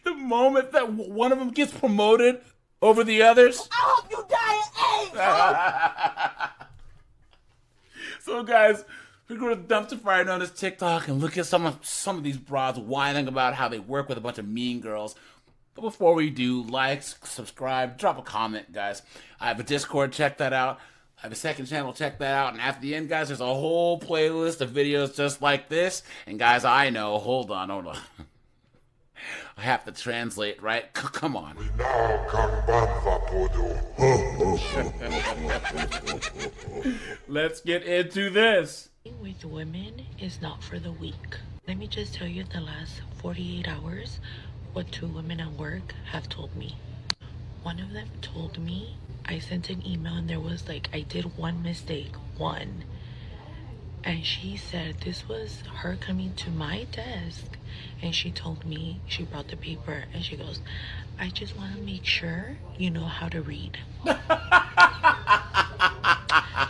The moment that one of them gets promoted over the others... I hope you die of AIDS! So, guys... We're going to dumpster fire on this TikTok and look at some of these broads whining about how they work with a bunch of mean girls. But before we do, like, subscribe, drop a comment, guys. I have a Discord, check that out. I have a second channel, check that out. And at the end, guys, there's a whole playlist of videos just like this. And guys, I know, hold on. I have to translate, right? Come on. Let's get into this. With women is not for the weak. Let me just tell you the last 48 hours what 2 women at work have told me. One of them told me I sent an email and there was I did one mistake, one. And she said this was her coming to my desk and she told me, she brought the paper and she goes, I just want to make sure you know how to read.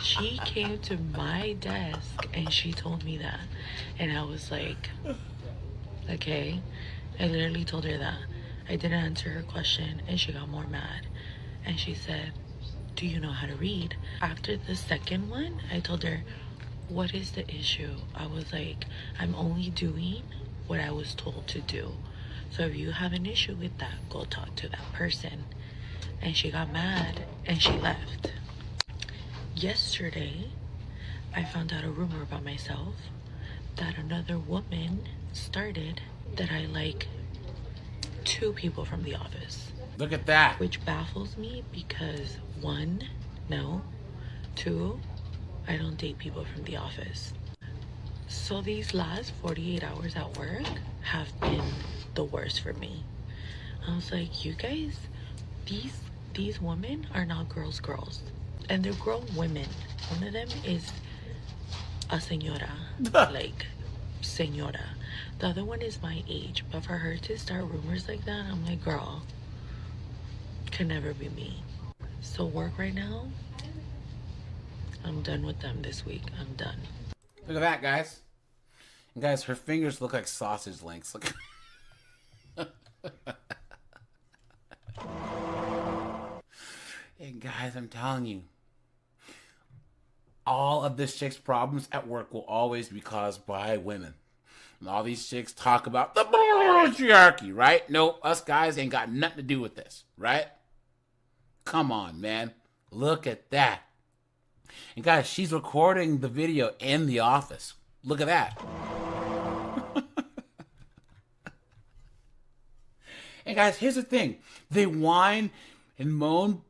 She came to my desk and she told me that. And I was like, okay. I literally told her that. I didn't answer her question and she got more mad. And she said, do you know how to read? After the second one, I told her, what is the issue? I was like, I'm only doing what I was told to do. So if you have an issue with that, go talk to that person. And she got mad and she left. Yesterday, I found out a rumor about myself that another woman started that I like 2 people from the office. Look at that. Which baffles me because 1, no. 2, I don't date people from the office. So these last 48 hours at work have been the worst for me. I was like, you guys, these women are not girls. And they're grown women. One of them is a señora. Like, señora. The other one is my age. But for her to start rumors like that, I'm like, girl, can never be me. So work right now, I'm done with them this week. I'm done. Look at that, guys. And guys, her fingers look like sausage links. Look. And guys, I'm telling you, all of this chick's problems at work will always be caused by women. And all these chicks talk about the patriarchy, right? No, us guys ain't got nothing to do with this, right? Come on, man. Look at that. And guys, she's recording the video in the office. Look at that. And guys, here's the thing. They whine and moan.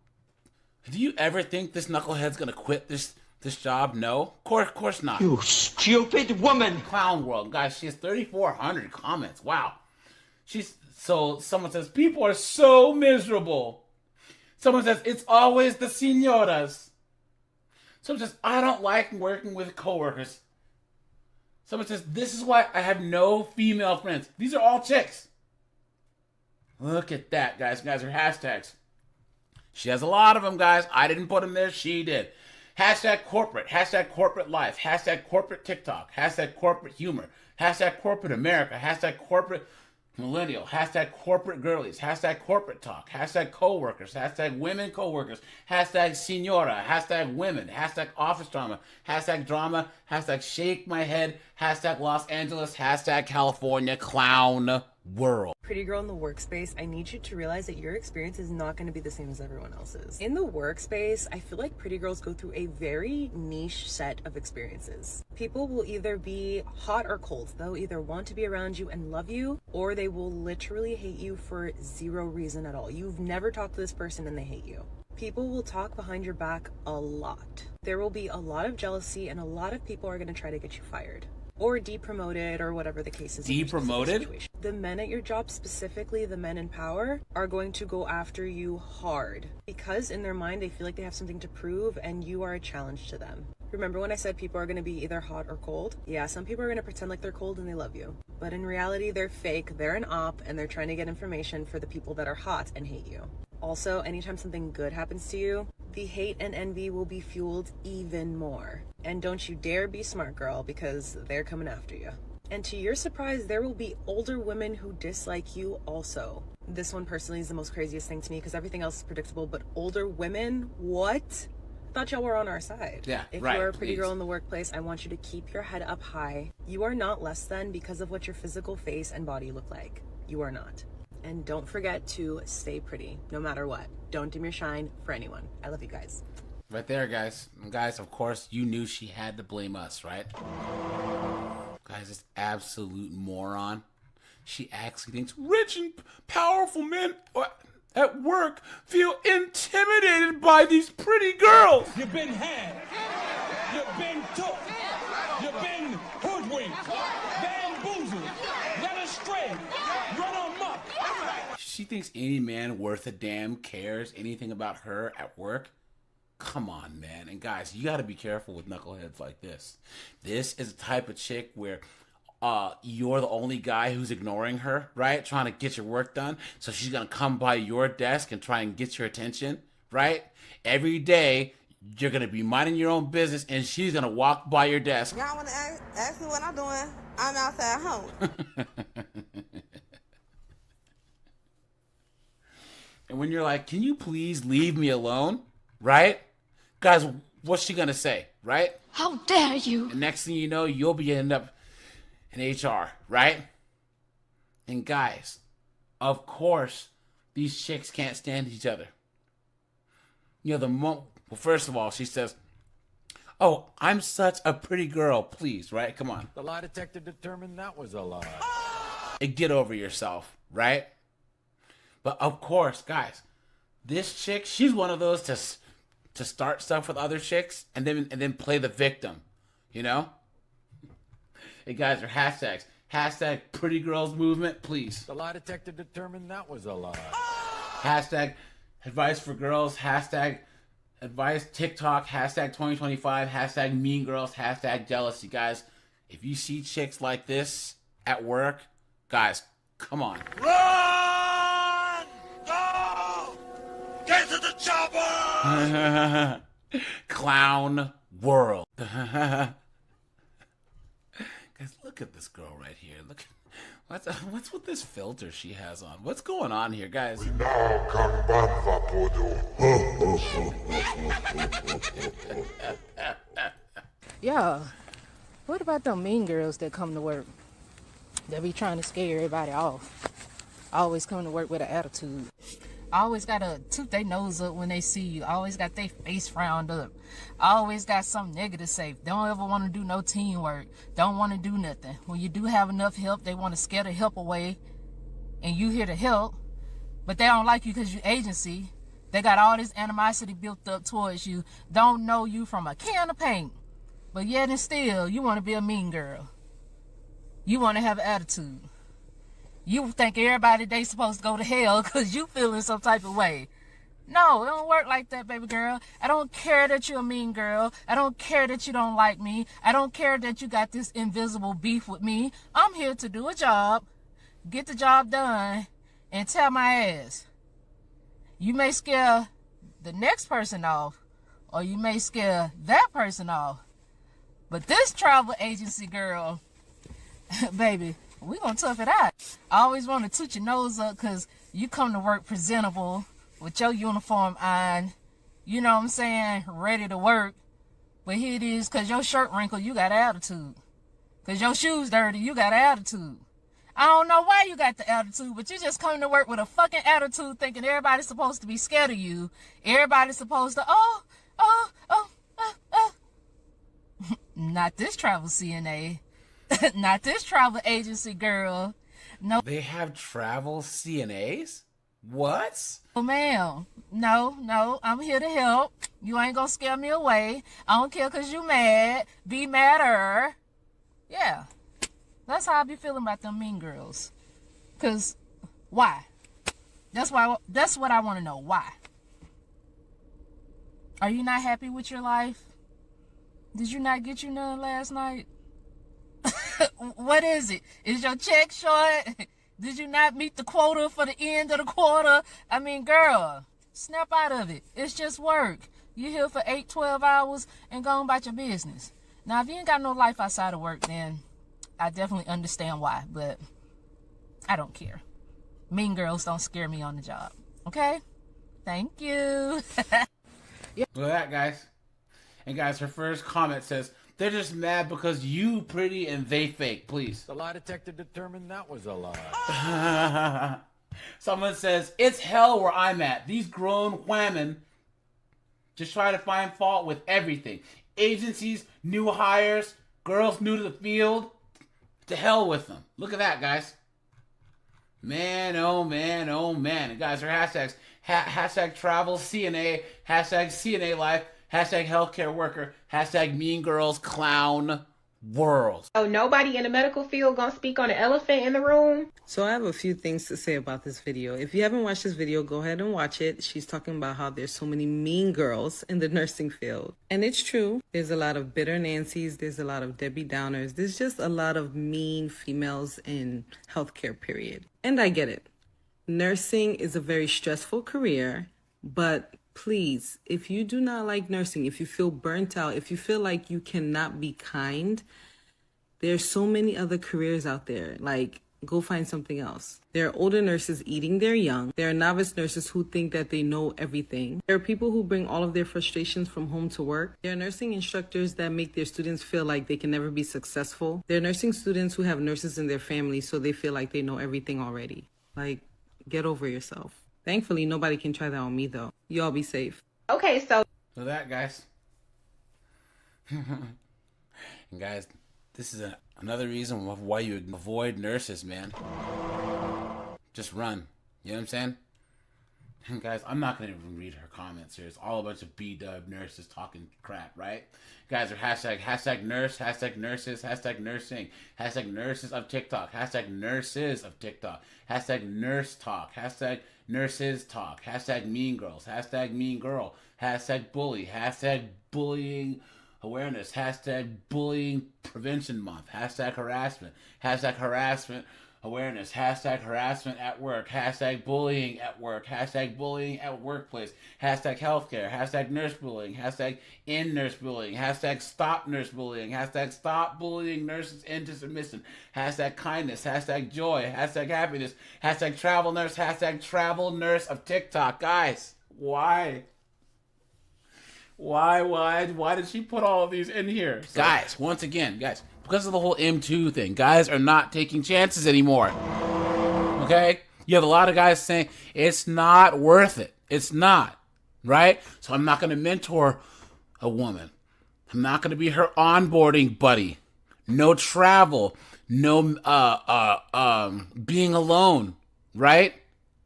Do you ever think this knucklehead's gonna quit this job? No, of course not. You stupid woman. Clown world, guys. She has 3,400 comments. Wow. So someone says people are so miserable. Someone says it's always the señoras. Someone says I don't like working with coworkers. Someone says this is why I have no female friends. These are all chicks. Look at that, guys. Guys, her hashtags. She has a lot of them, guys. I didn't put them there. She did. Hashtag corporate. Hashtag corporate life. Hashtag corporate TikTok. Hashtag corporate humor. Hashtag corporate America. Hashtag corporate millennial. Hashtag corporate girlies. Hashtag corporate talk. Hashtag coworkers. Hashtag women coworkers. Hashtag señora. Hashtag women. Hashtag office drama. Hashtag drama. Hashtag shake my head. Hashtag Los Angeles. Hashtag California clown world. Pretty girl in the workspace, I need you to realize that your experience is not going to be the same as everyone else's. In the workspace, I feel like pretty girls go through a very niche set of experiences. People will either be hot or cold. They'll either want to be around you and love you, or they will literally hate you for zero reason at all. You've never talked to this person and they hate you. People will talk behind your back a lot. There will be a lot of jealousy and a lot of people are going to try to get you fired. Or depromoted, or whatever the case is. Depromoted? The men at your job, specifically the men in power, are going to go after you hard. Because in their mind, they feel like they have something to prove, and you are a challenge to them. Remember when I said people are going to be either hot or cold? Yeah, some people are going to pretend like they're cold and they love you. But in reality, they're fake, they're an op, and they're trying to get information for the people that are hot and hate you. Also, anytime something good happens to you, the hate and envy will be fueled even more. And don't you dare be smart, girl, because they're coming after you. And to your surprise, there will be older women who dislike you also. This one personally is the most craziest thing to me because everything else is predictable, but older women, what? Thought y'all were on our side. Yeah, if right, you're a pretty please. girl in the workplace, I want you to keep your head up high. You are not less than because of what your physical face and body look like. You are not. And don't forget to stay pretty, no matter what. Don't dim your shine for anyone. I love you guys. Right there, guys. And guys, of course, you knew she had to blame us, right? Guys, this absolute moron. She actually thinks rich and powerful men at work feel intimidated by these pretty girls. You've been had. You've been took. You've been hoodwinked. Bamboozled. Led astray. Run amok. She thinks any man worth a damn cares anything about her at work. Come on, man. And guys, you got to be careful with knuckleheads like this. This is a type of chick where you're the only guy who's ignoring her, right? Trying to get your work done. So she's going to come by your desk and try and get your attention, right? Every day, you're going to be minding your own business and she's going to walk by your desk. Y'all want to ask me what I'm doing? I'm outside home. And when you're like, can you please leave me alone? Right? Guys, what's she gonna say? Right? How dare you? And next thing you know, you'll be end up in HR, right? And guys, of course, these chicks can't stand each other. You know, well, first of all, she says, Oh, I'm such a pretty girl, please, right? Come on. The lie detector determined that was a lie. And get over yourself, right? But of course, guys, this chick, she's one of those to start stuff with other chicks and then play the victim, you know? Hey guys, are hashtags. Hashtag pretty girls movement, please. The lie detector determined that was a lie. Hashtag advice for girls. Hashtag advice TikTok. Hashtag 2025. Hashtag mean girls. Hashtag jealousy. Guys, if you see chicks like this at work, guys, come on. Run! Go! Get to the chopper! Clown world. Guys, look at this girl right here. Look, what's with this filter she has on? What's going on here, guys? Yeah. What about them mean girls that come to work? They be trying to scare everybody off. Always come to work with an attitude. Always gotta toot their nose up when they see you. Always got their face frowned up. Always got something negative to say. Don't ever want to do no teamwork. Don't want to do nothing. When you do have enough help, they want to scare the help away. And you here to help. But they don't like you because you agency. They got all this animosity built up towards you. Don't know you from a can of paint. But yet and still, you want to be a mean girl. You want to have an attitude. You think everybody they supposed to go to hell because you feeling some type of way. No, it don't work like that, baby girl. I don't care that you're a mean girl. I don't care that you don't like me. I don't care that you got this invisible beef with me. I'm here to do a job, get the job done, and tell my ass. You may scare the next person off, or you may scare that person off. But this travel agency girl, baby, we gonna tough it out. I always want to toot your nose up because you come to work presentable with your uniform on, you know what I'm saying, ready to work. But here it is, because your shirt wrinkled, you got attitude. Because your shoes dirty, you got attitude. I don't know why you got the attitude, but you just come to work with a fucking attitude thinking everybody's supposed to be scared of you. Everybody's supposed to, Not this travel CNA. Not this travel agency girl. No. They have travel CNAs? What? Oh, ma'am. No. I'm here to help. You ain't gonna scare me away. I don't care because you mad. Be madder. Yeah. That's how I be feeling about them mean girls. Because why? That's what I want to know. Why? Are you not happy with your life? Did you not get you none last night? What is it? Is your check short? Did you not meet the quota for the end of the quarter? I mean, girl, snap out of it. It's just work. You're here for 8, 12 hours and go about your business. Now, if you ain't got no life outside of work, then I definitely understand why, but I don't care. Mean girls don't scare me on the job. Okay? Thank you. Look at that, guys. And guys, her first comment says, they're just mad because you pretty and they fake, please. The lie detector determined that was a lie. Someone says, it's hell where I'm at. These grown women just try to find fault with everything. Agencies, new hires, girls new to the field. To hell with them. Look at that, guys. Man, oh man, oh man. And guys, her hashtags. Hashtag travel CNA. Hashtag CNA life. Hashtag healthcare worker. Hashtag mean girls clown world. Oh, nobody in the medical field gonna speak on the elephant in the room? So I have a few things to say about this video. If you haven't watched this video, go ahead and watch it. She's talking about how there's so many mean girls in the nursing field. And it's true. There's a lot of bitter Nancys. There's a lot of Debbie Downers. There's just a lot of mean females in healthcare, period. And I get it. Nursing is a very stressful career, but please, if you do not like nursing, if you feel burnt out, if you feel like you cannot be kind, there's so many other careers out there. Like, go find something else. There are older nurses eating their young. There are novice nurses who think that they know everything. There are people who bring all of their frustrations from home to work. There are nursing instructors that make their students feel like they can never be successful. There are nursing students who have nurses in their family, so they feel like they know everything already. Like, get over yourself. Thankfully, nobody can try that on me, though. You all be safe. Okay, so that, guys. And guys, this is another reason why you avoid nurses, man. Just run. You know what I'm saying? And guys, I'm not going to even read her comments here. It's all a bunch of B-dub nurses talking crap, right? Guys are hashtag nurse, hashtag nurses, hashtag nursing, hashtag nurses of TikTok, hashtag nurses of TikTok, hashtag nurse talk, hashtag nurses talk, hashtag mean girls, hashtag mean girl, hashtag bully, hashtag bullying awareness, hashtag bullying prevention month, hashtag harassment awareness, hashtag harassment at work, hashtag bullying at work, hashtag bullying at workplace, hashtag healthcare, hashtag nurse bullying, hashtag end nurse bullying, hashtag stop nurse bullying, hashtag stop bullying nurses into submission, hashtag kindness, hashtag joy, hashtag happiness, hashtag travel nurse of TikTok. Guys, why? Why did she put all of these in here? So, guys, once again, because of the whole M2 thing, guys are not taking chances anymore. Okay? You have a lot of guys saying, it's not worth it. It's not. Right? So I'm not going to mentor a woman. I'm not going to be her onboarding buddy. No travel. No being alone. Right?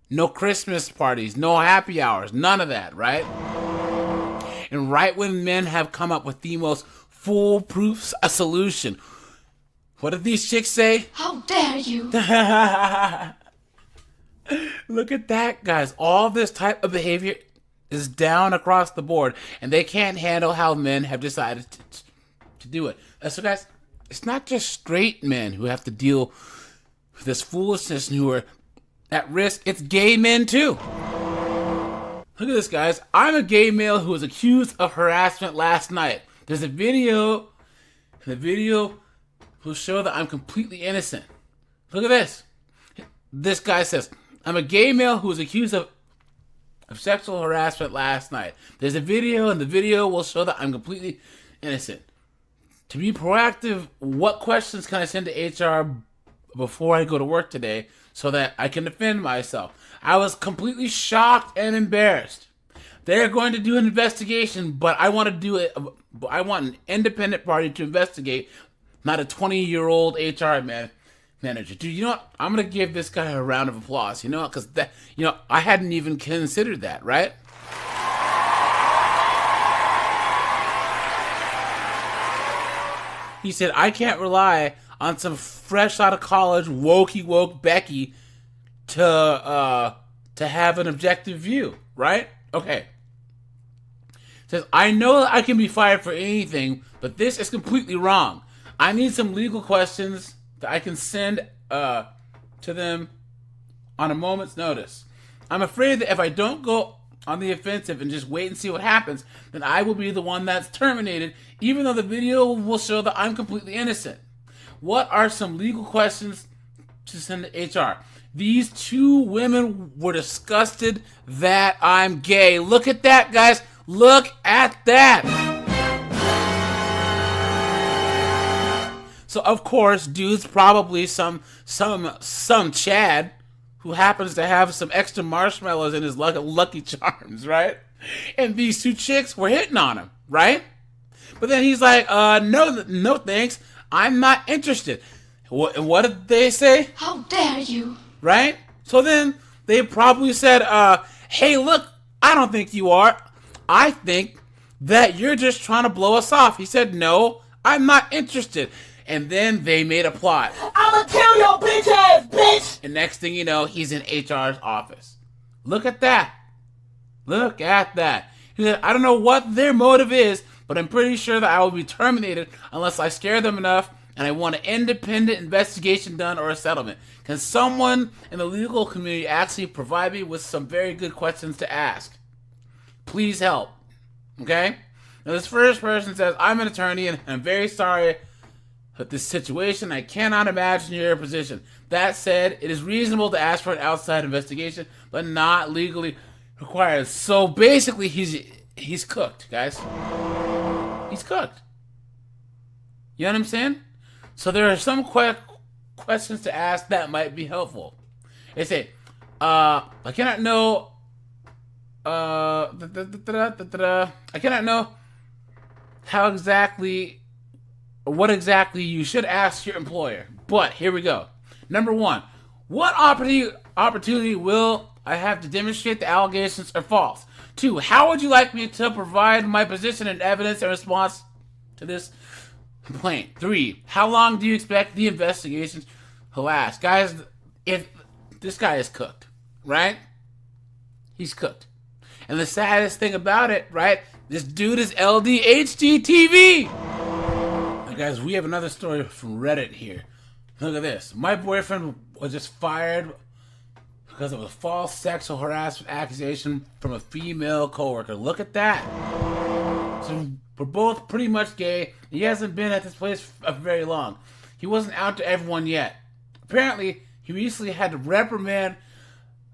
No Christmas parties. No happy hours. None of that. Right? And right when men have come up with the most foolproof solution, what did these chicks say? How dare you? Look at that, guys. All this type of behavior is down across the board, and they can't handle how men have decided to do it. So, guys, it's not just straight men who have to deal with this foolishness and who are at risk. It's gay men, too. Look at this, guys. I'm a gay male who was accused of harassment last night. There's a video. The video will show that I'm completely innocent. Look at this. This guy says, I'm a gay male who was accused of sexual harassment last night. There's a video, and the video will show that I'm completely innocent. To be proactive, what questions can I send to HR before I go to work today so that I can defend myself? I was completely shocked and embarrassed. They're going to do an investigation, but I want to do it. I want an independent party to investigate, not a 20-year-old HR manager. Dude, you know what? I'm going to give this guy a round of applause. You know what? Because that, I hadn't even considered that, right? He said, I can't rely on some fresh out of college woke Becky to have an objective view, right? Okay. Says, I know that I can be fired for anything, but this is completely wrong. I need some legal questions that I can send to them on a moment's notice. I'm afraid that if I don't go on the offensive and just wait and see what happens, then I will be the one that's terminated, even though the video will show that I'm completely innocent. What are some legal questions to send to HR? These two women were disgusted that I'm gay. Look at that, guys. Look at that. So, of course, dude's probably some Chad who happens to have some extra marshmallows in his Lucky Charms, right? And these two chicks were hitting on him, right? But then he's like, no thanks. I'm not interested. What did they say? How dare you? Right? So then they probably said, hey, look, I don't think you are. I think that you're just trying to blow us off. He said, no, I'm not interested. And then they made a plot. I'ma kill your bitch ass, bitch! And next thing you know, he's in HR's office. Look at that. Look at that. He said, I don't know what their motive is, but I'm pretty sure that I will be terminated unless I scare them enough and I want an independent investigation done or a settlement. Can someone in the legal community actually provide me with some very good questions to ask? Please help. Okay? Now this first person says, I'm an attorney and I'm very sorry with this situation. I cannot imagine your position. That said, it is reasonable to ask for an outside investigation, but not legally required. So basically, he's cooked, guys. He's cooked. You know what I'm saying? So there are some questions to ask that might be helpful. They say, I cannot know. I cannot know what exactly you should ask your employer. But here we go. Number one, what opportunity will I have to demonstrate the allegations are false? 2, how would you like me to provide my position and evidence in response to this complaint? 3, how long do you expect the investigations to last? Guys, if this guy is cooked, right? He's cooked. And the saddest thing about it, right? This dude is LDHD TV. Now, guys, we have another story from Reddit here. Look at this. My boyfriend was just fired because of a false sexual harassment accusation from a female coworker. Look at that. So we're both pretty much gay. He hasn't been at this place for very long. He wasn't out to everyone yet. Apparently, he recently had to reprimand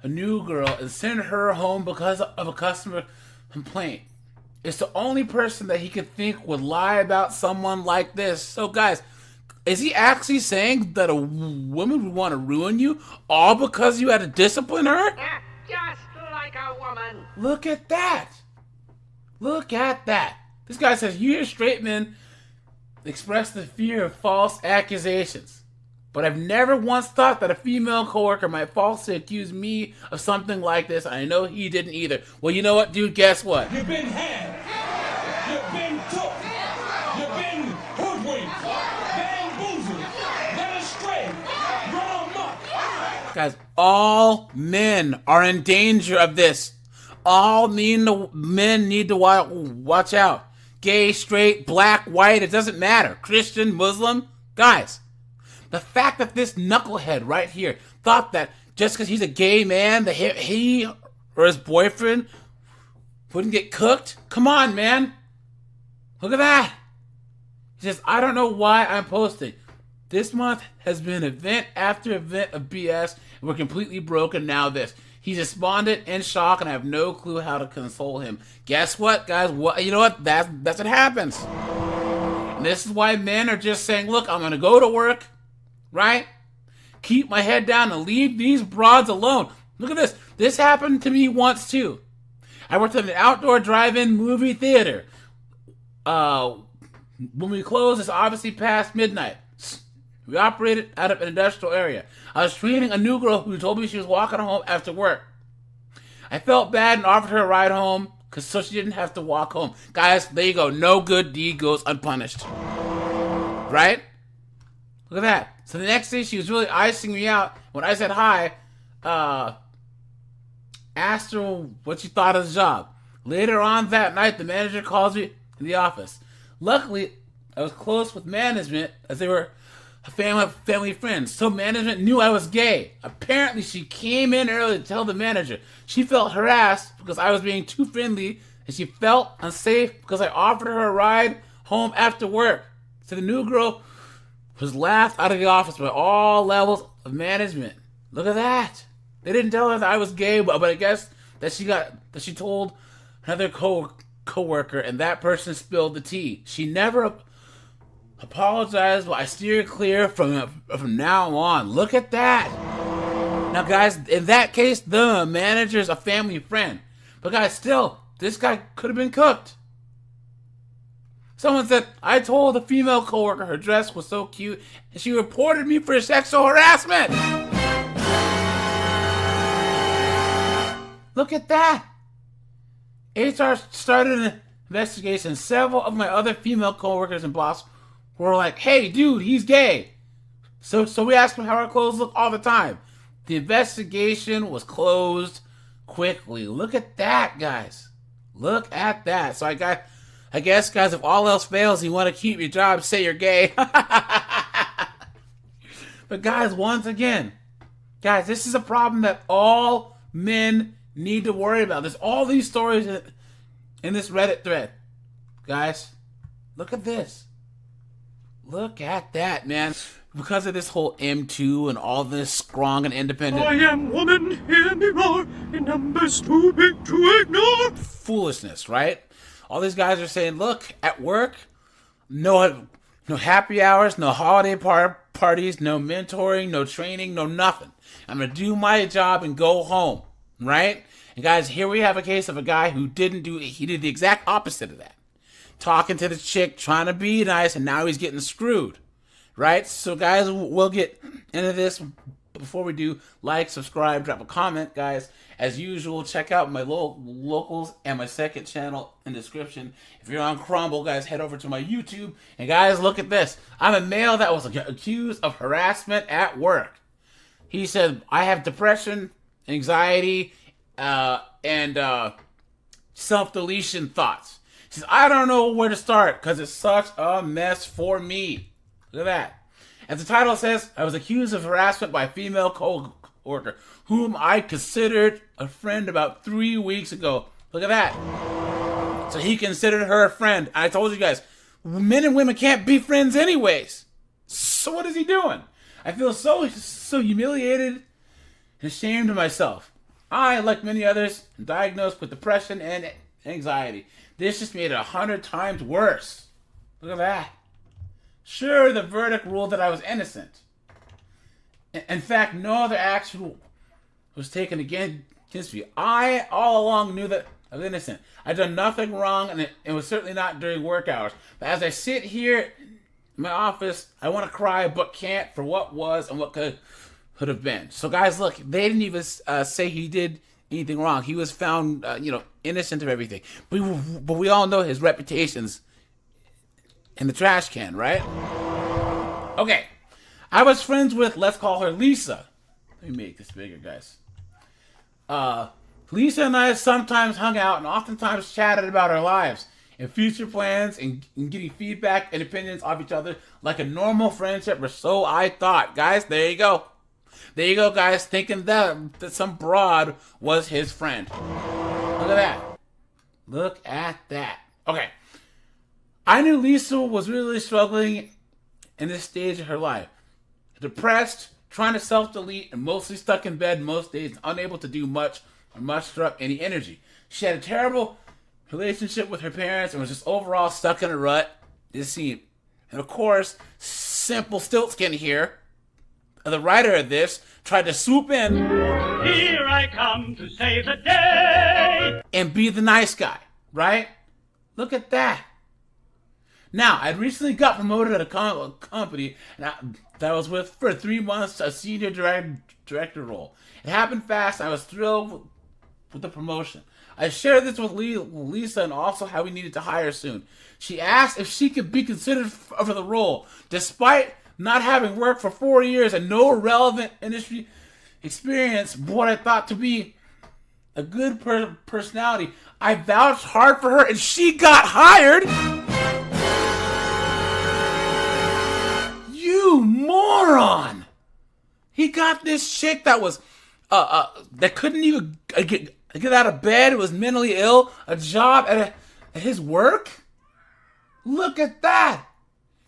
a new girl and send her home because of a customer complaint. It's the only person that he could think would lie about someone like this. So guys, is he actually saying that a woman would want to ruin you all because you had to discipline her? Just like a woman. Look at that. Look at that. This guy says, you hear straight men express the fear of false accusations. But I've never once thought that a female coworker might falsely accuse me of something like this. I know he didn't either. Well, you know what, dude? Guess what? You've been had. You've been took. You've been hoodwinked. Bamboozled. Led astray. Run amok. Guys, all men are in danger of this. All men need to watch out. Gay, straight, black, white, it doesn't matter. Christian, Muslim. Guys, the fact that this knucklehead right here thought that just because he's a gay man, that he or his boyfriend wouldn't get cooked? Come on, man. Look at that. He says, I don't know why I'm posting. This month has been event after event of BS, and we're completely broken now this. He's despondent and shocked, and I have no clue how to console him. Guess what, guys? You know what? That's what happens. And this is why men are just saying, look, I'm going to go to work, right? Keep my head down and leave these broads alone. Look at this. This happened to me once, too. I worked at an outdoor drive-in movie theater. When we closed, it's obviously past midnight. We operated out of an industrial area. I was training a new girl who told me she was walking home after work. I felt bad and offered her a ride home so she didn't have to walk home. Guys, there you go. No good deed goes unpunished. Right? Look at that. So the next day, she was really icing me out. When I said hi, asked her what she thought of the job. Later on that night, the manager calls me in the office. Luckily, I was close with management as they were family friends. So management knew I was gay. Apparently, she came in early to tell the manager. She felt harassed because I was being too friendly, and she felt unsafe because I offered her a ride home after work. So the new girl was laughed out of the office by all levels of management. Look at that. They didn't tell her that I was gay, but I guess that she told another co-worker, and that person spilled the tea. She never apologized, but I steer clear from now on. Look at that. Now, guys, in that case, the manager's a family friend. But guys, still, this guy could have been cooked. Someone said, I told the female coworker her dress was so cute, and she reported me for sexual harassment. Look at that. HR started an investigation. Several of my other female coworkers and boss were like, hey, dude, he's gay. So we asked him how our clothes look all the time. The investigation was closed quickly. Look at that, guys. Look at that. So I guess, guys, if all else fails, you want to keep your job, say you're gay. But guys, once again, guys, this is a problem that all men need to worry about. There's all these stories in this Reddit thread. Guys, look at this. Look at that, man. Because of this whole M2 and all this strong and independent... I am woman, hear me roar, in numbers too big to ignore. Foolishness, right? All these guys are saying, look, at work, no happy hours, no holiday parties, no mentoring, no training, no nothing. I'm going to do my job and go home, right? And guys, here we have a case of a guy who he did the exact opposite of that. talking to the chick, trying to be nice, and now he's getting screwed, right? So, guys, we'll get into this. Before we do, like, subscribe, drop a comment, guys. As usual, check out my locals and my second channel in the description. If you're on Crumble, guys, head over to my YouTube. And, guys, look at this. I'm a male that was accused of harassment at work. He said, I have depression, anxiety, and self-deletion thoughts. He says, I don't know where to start because it's such a mess for me. Look at that. As the title says, I was accused of harassment by a female co-worker whom I considered a friend about 3 weeks ago. Look at that. So he considered her a friend. I told you guys, men and women can't be friends anyways. So what is he doing? I feel so humiliated and ashamed of myself. I, like many others, am diagnosed with depression and anxiety. This just made it 100 times worse. Look at that. Sure, the verdict ruled that I was innocent. In fact, no other action was taken against me. I, all along, knew that I was innocent. I'd done nothing wrong, and it was certainly not during work hours. But as I sit here in my office, I want to cry, but can't for what was and what could have been. So, guys, look, they didn't even say he did anything wrong. He was found, innocent of everything. But we all know his reputation's in the trash can, right? Okay. I was friends with, let's call her Lisa. Let me make this bigger, guys. Lisa and I sometimes hung out and oftentimes chatted about our lives and future plans and getting feedback and opinions of each other like a normal friendship, or so I thought. Guys, there you go. There you go, guys, thinking that some broad was his friend. Look at that. Look at that. Okay. I knew Lisa was really struggling in this stage of her life. Depressed, trying to self-delete, and mostly stuck in bed most days, unable to do much or muster up any energy. She had a terrible relationship with her parents and was just overall stuck in a rut, it seemed. And of course, Simple Stiltskin here, the writer of this, tried to swoop in. Here I come to save the day. And be the nice guy, right? Look at that. Now, I'd recently got promoted at a company that I was with for 3 months to a senior director role. It happened fast. I was thrilled with the promotion. I shared this with Lisa and also how we needed to hire soon. She asked if she could be considered for the role. Despite not having worked for 4 years and no relevant industry experience, what I thought to be a good personality, I vouched hard for her and she got hired. You moron! He got this chick that was that couldn't even get out of bed, was mentally ill, a job at his work. Look at that.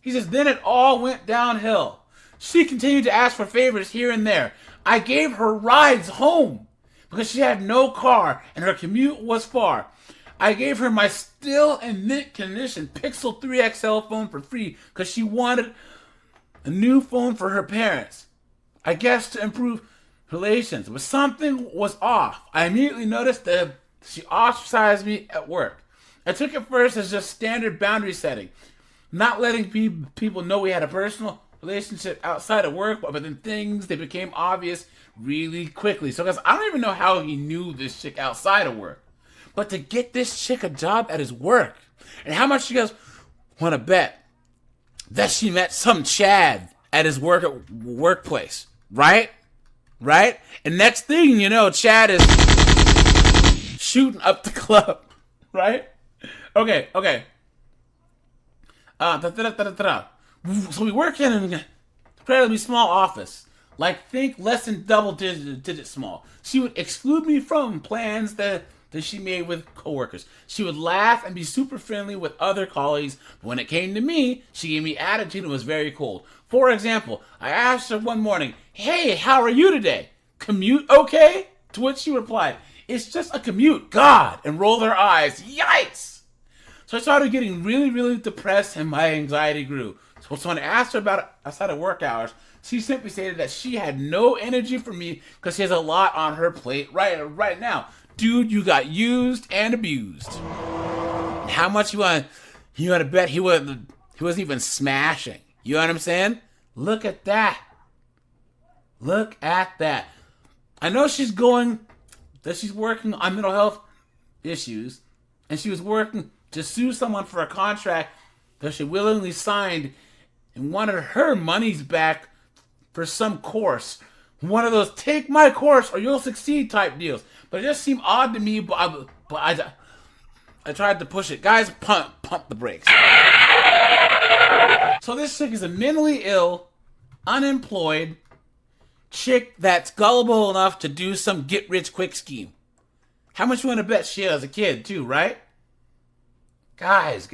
He says, then it all went downhill. She continued to ask for favors here and there. I gave her rides home because she had no car and her commute was far. I gave her my still in mint condition Pixel 3 XL phone for free because she wanted a new phone for her parents. I guess to improve relations, but something was off. I immediately noticed that she ostracized me at work. I took it first as just standard boundary setting, not letting people know we had a personal relationship outside of work, but then they became obvious really quickly. So guys, I don't even know how he knew this chick outside of work, but to get this chick a job at his work, and how much you guys want to bet that she met some Chad at his workplace, right? Right? And next thing you know, Chad is shooting up the club, right? Okay. So we work in an incredibly small office, like think less than double digit small. She would exclude me from plans that she made with coworkers. She would laugh and be super friendly with other colleagues, but when it came to me, she gave me attitude and was very cold. For example, I asked her one morning, "Hey, how are you today? Commute okay?" To which she replied, "It's just a commute, God," and rolled her eyes. Yikes! So I started getting really, really depressed and my anxiety grew. So when I asked her about it outside of work hours, she simply stated that she had no energy for me because she has a lot on her plate right now. Dude, you got used and abused. And how much you want to You want to bet he wasn't even smashing. You know what I'm saying? Look at that. Look at that. I know she's working on mental health issues, and she was working to sue someone for a contract that she willingly signed and wanted her monies back for some course. One of those take my course or you'll succeed type deals. But it just seemed odd to me, but I tried to push it. Guys, pump the brakes. So this chick is a mentally ill, unemployed chick that's gullible enough to do some get-rich-quick scheme. How much you want to bet she as a kid, too, right? Guys.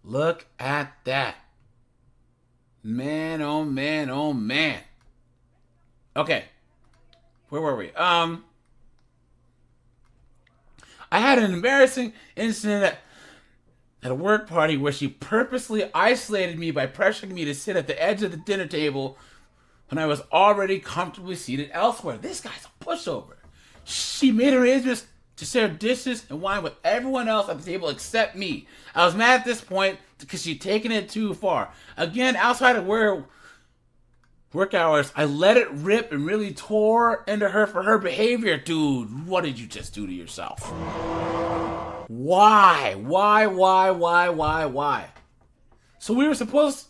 Look at that. Man, oh man, oh man. Okay. Where were we? I had an embarrassing incident at a work party where she purposely isolated me by pressuring me to sit at the edge of the dinner table when I was already comfortably seated elsewhere. This guy's a pushover. She made arrangements to share dishes and wine with everyone else at the table except me. I was mad at this point because she'd taken it too far. Again, outside of work hours, I let it rip and really tore into her for her behavior. Dude, what did you just do to yourself? Why? So we were supposed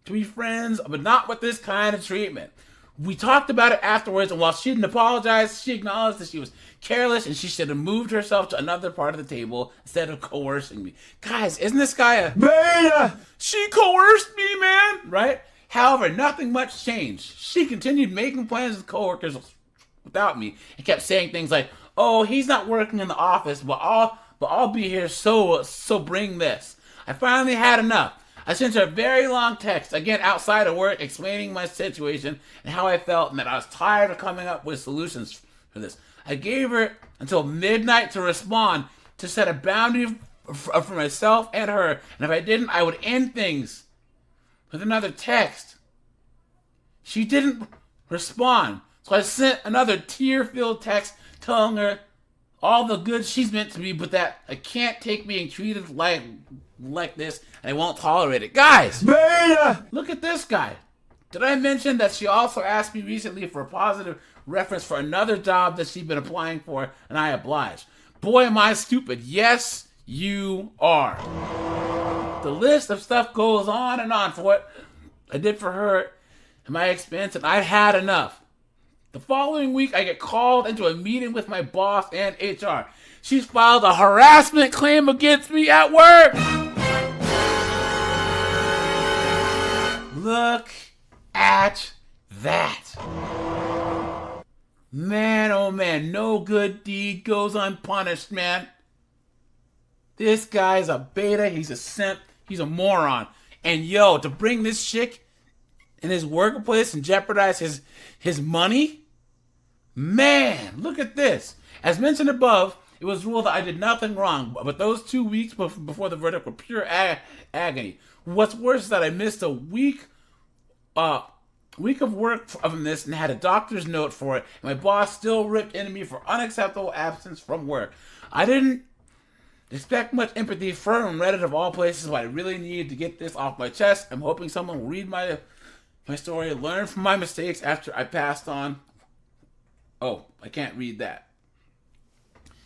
to be friends, but not with this kind of treatment. We talked about it afterwards, and while she didn't apologize, she acknowledged that she was careless and she should have moved herself to another part of the table instead of coercing me. Guys, isn't this guy a beta? She coerced me, man! Right? However, nothing much changed. She continued making plans with coworkers without me and kept saying things like, "Oh, he's not working in the office, but I'll be here, so bring this." I finally had enough. I sent her a very long text, again outside of work, explaining my situation and how I felt and that I was tired of coming up with solutions for this. I gave her until midnight to respond, to set a boundary for myself and her, and if I didn't, I would end things with another text. She didn't respond, so I sent another tear-filled text telling her all the good she's meant to me, but that I can't take being treated like this, and I won't tolerate it. Guys, beta! Look at this guy. Did I mention that she also asked me recently for a positive reference for another job that she'd been applying for, and I obliged? Boy, am I stupid. Yes, you are. The list of stuff goes on and on for what I did for her at my expense, and I'd had enough. The following week, I get called into a meeting with my boss and HR. She's filed a harassment claim against me at work. Look at that. Man, oh man, no good deed goes unpunished, man. This guy's a beta, he's a simp, he's a moron. And yo, to bring this chick in his workplace and jeopardize his money? Man, look at this. As mentioned above, it was ruled that I did nothing wrong, but those 2 weeks before the verdict were pure agony. What's worse is that I missed a week of work from this and had a doctor's note for it, and my boss still ripped into me for unacceptable absence from work. I didn't expect much empathy from Reddit of all places, but I really needed to get this off my chest. I'm hoping someone will read my story, learn from my mistakes after I passed on. Oh, I can't read that.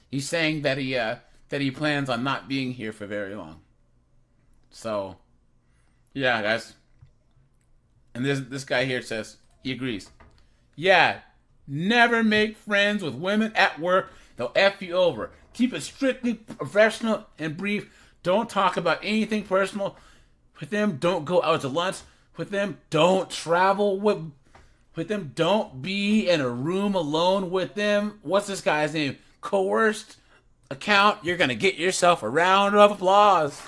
He's saying that he plans on not being here for very long. So, yeah, guys. And this guy here says he agrees. Yeah, never make friends with women at work. They'll F you over. Keep it strictly professional and brief. Don't talk about anything personal with them. Don't go out to lunch with them. Don't travel with them. Don't be in a room alone with them. What's this guy's name? Coerced account. You're going to get yourself a round of applause.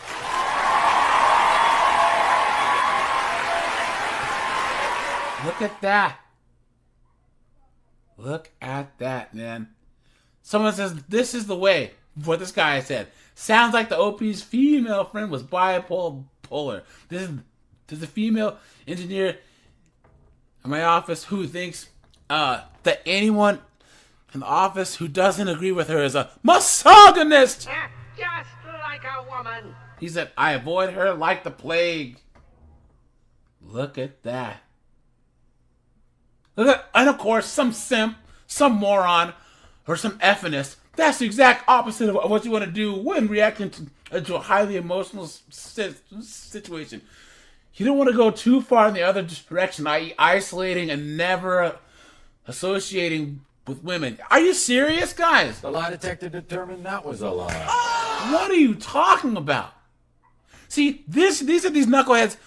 Look at that. Look at that, man. Someone says, this is the way. What this guy said. Sounds like the OP's female friend was bipolar. This is a female engineer in my office who thinks that anyone in the office who doesn't agree with her is a misogynist. Just like like a woman. He said, I avoid her like the plague. Look at that. Look at, and of course, some simp, some moron, or some effiness. That's the exact opposite of what you want to do when reacting to a highly emotional situation. You don't want to go too far in the other direction, i.e. isolating and never associating with women. Are you serious, guys? The lie detector determined that was a lie. What are you talking about? See, these are these knuckleheads.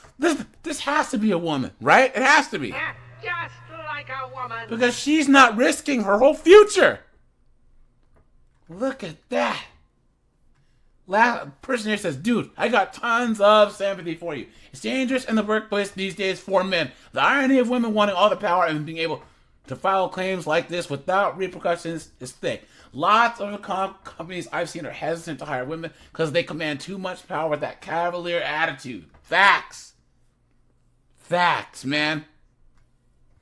This has to be a woman, right? It has to be. Yeah, just like a woman. Because she's not risking her whole future. Look at that. Last person here says, dude, I got tons of sympathy for you. It's dangerous in the workplace these days for men. The irony of women wanting all the power and being able to file claims like this without repercussions is thick. Lots of companies I've seen are hesitant to hire women because they command too much power with that cavalier attitude. Facts. Facts, man.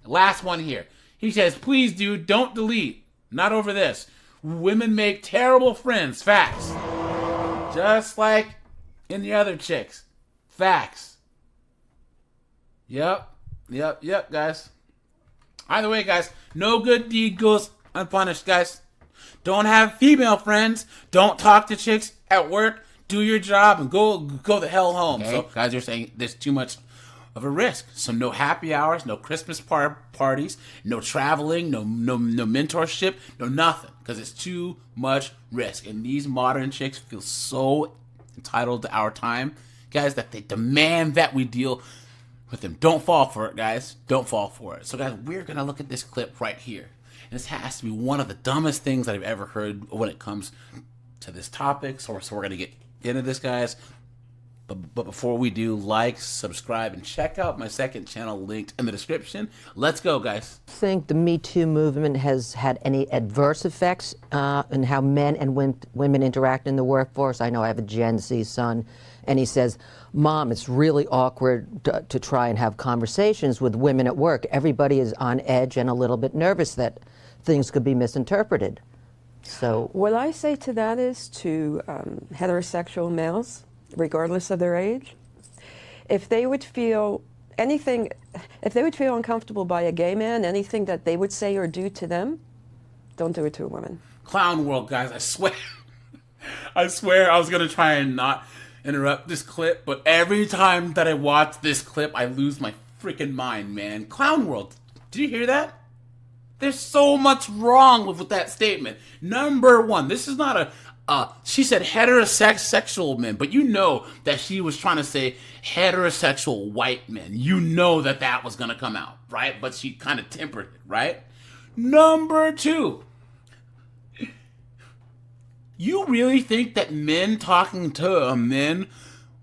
Last one here. He says, please, dude, don't delete. Not over this. Women make terrible friends. Facts. Just like in the other chicks. Facts. Yep, guys. Either way, guys, no good deed goes unpunished, guys. Don't have female friends. Don't talk to chicks at work. Do your job and go the hell home. Okay. So, guys, you're saying there's too much of a risk. So no happy hours, no Christmas parties, no traveling, no mentorship, no nothing. Because it's too much risk. And these modern chicks feel so entitled to our time, guys, that they demand that we deal with them. Don't fall for it, guys. Don't fall for it. So, guys, we're going to look at this clip right here. And this has to be one of the dumbest things that I've ever heard when it comes to this topic. So we're going to get into this, guys. But before we do, like, subscribe, and check out my second channel linked in the description. Let's go, guys. Think the Me Too movement has had any adverse effects in how men and women interact in the workforce? I know I have a Gen Z son, and he says, Mom, it's really awkward to try and have conversations with women at work. Everybody is on edge and a little bit nervous that things could be misinterpreted. So what I say to that is to heterosexual males, regardless of their age, if they would feel uncomfortable by a gay man, anything that they would say or do to them, don't do it to a woman. Clown world, guys, I swear. I swear I was going to try and not interrupt this clip, but every time that I watch this clip, I lose my freaking mind, man. Clown world, did you hear that? There's so much wrong with that statement. Number one, this is not she said heterosexual men, but you know that she was trying to say heterosexual white men. You know that was going to come out, right? But she kind of tempered it, right? Number two, you really think that men talking to men,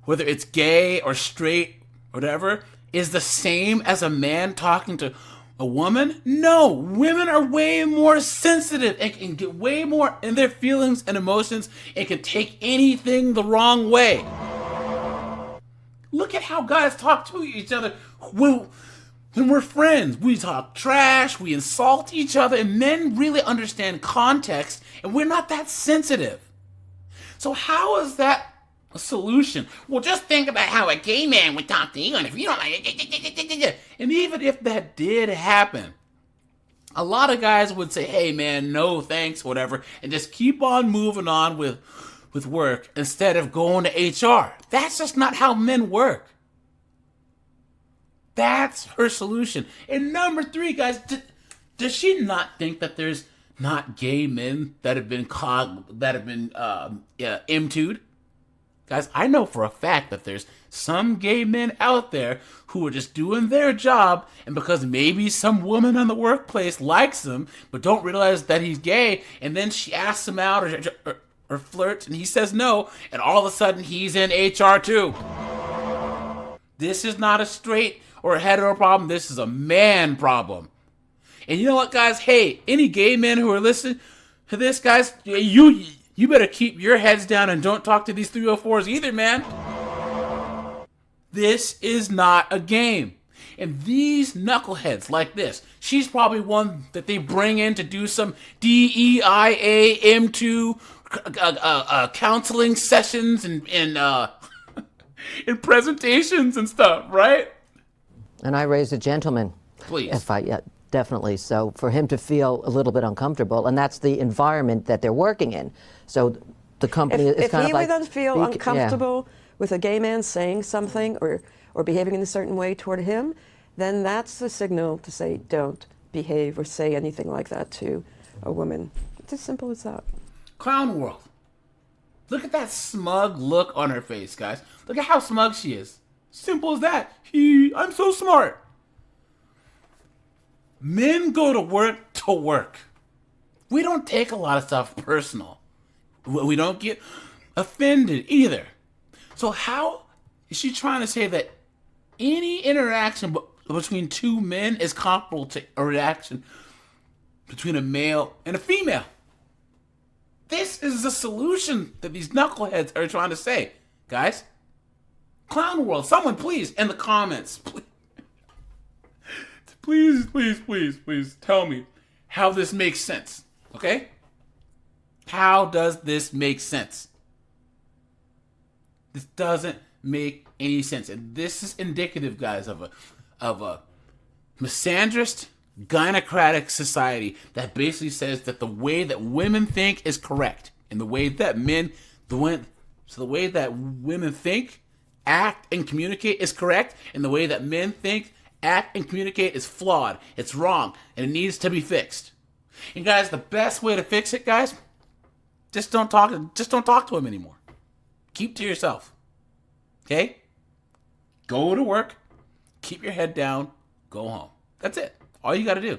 whether it's gay or straight, whatever, is the same as a man talking to a woman? No, women are way more sensitive and can get way more in their feelings and emotions and can take anything the wrong way. Look at how guys talk to each other when we're friends. We talk trash, we insult each other, and men really understand context, and we're not that sensitive. So how is that a solution? Well, just think about how a gay man would talk to you, and if you don't like it, and even if that did happen, a lot of guys would say, hey man, no thanks, whatever, and just keep on moving on with work instead of going to HR. That's just not how men work. That's her solution. And number three, guys, does she not think that there's not gay men that have been M2'd? Guys, I know for a fact that there's some gay men out there who are just doing their job, and because maybe some woman in the workplace likes him, but don't realize that he's gay, and then she asks him out or flirts, and he says no, and all of a sudden he's in HR too. This is not a straight or a hetero problem. This is a man problem. And you know what, guys? Hey, any gay men who are listening to this, guys, you better keep your heads down and don't talk to these 304s either, man. This is not a game. And these knuckleheads like this, she's probably one that they bring in to do some DEIA M2 counseling sessions and in presentations and stuff, right? And I raised a gentleman. Please. Definitely. So for him to feel a little bit uncomfortable, and that's the environment that they're working in. So the company is kind of like... If he would feel uncomfortable with a gay man saying something or behaving in a certain way toward him, then that's a signal to say, don't behave or say anything like that to a woman. It's as simple as that. Clown world. Look at that smug look on her face, guys. Look at how smug she is. Simple as that. I'm so smart. Men go to work. We don't take a lot of stuff personal. We don't get offended either. So how is she trying to say that any interaction between two men is comparable to a reaction between a male and a female? This is the solution that these knuckleheads are trying to say. Guys, clown world, someone please, in the comments, please tell me how this makes sense, okay? How does this make sense? This doesn't make any sense. And this is indicative, guys, of a misandrist, gynocratic society that basically says that the way that women think is correct, and the way that the way that women think, act, and communicate is correct, and the way that men think, act, and communicate is flawed. It's wrong, and it needs to be fixed. And guys, the best way to fix it, guys, just don't talk to him anymore. Keep to yourself. Okay? Go to work, keep your head down, go home. That's it. All you got to do.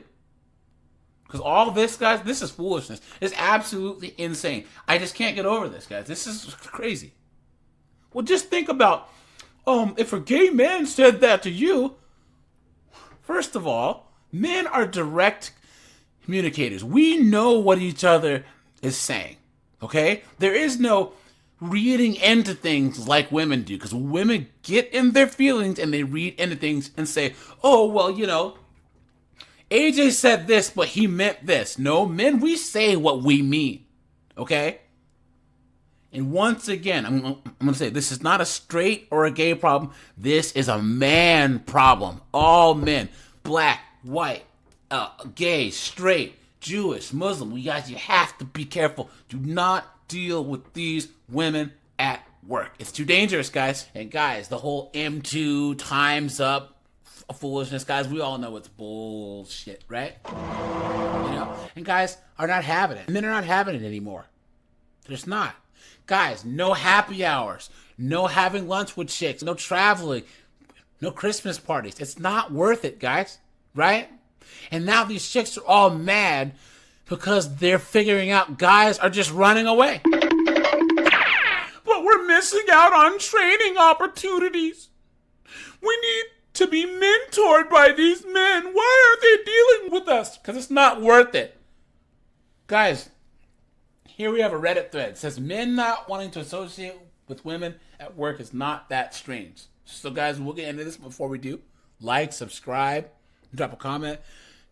Because all this, guys, this is foolishness. It's absolutely insane. I just can't get over this, guys. This is crazy. Well, just think about, if a gay man said that to you, first of all, men are direct communicators. We know what each other is saying, okay? There is no reading into things like women do, because women get in their feelings and they read into things and say, oh, well, AJ said this, but he meant this. No, men, we say what we mean, okay? And once again, I'm going to say this is not a straight or a gay problem. This is a man problem. All men, black, white, gay, straight, Jewish, Muslim. You guys, you have to be careful. Do not deal with these women at work. It's too dangerous, guys. And guys, the whole M2 time's up foolishness, guys, we all know it's bullshit, right? And guys are not having it. Men are not having it anymore. They're just not. Guys, no happy hours, no having lunch with chicks, no traveling, no Christmas parties. It's not worth it, guys, right? And now these chicks are all mad because they're figuring out guys are just running away. But we're missing out on training opportunities. We need to be mentored by these men. Why aren't they dealing with us? Because it's not worth it. Guys, here we have a Reddit thread. It says men not wanting to associate with women at work is not that strange. So guys, we'll get into this before we do. Like, subscribe, drop a comment.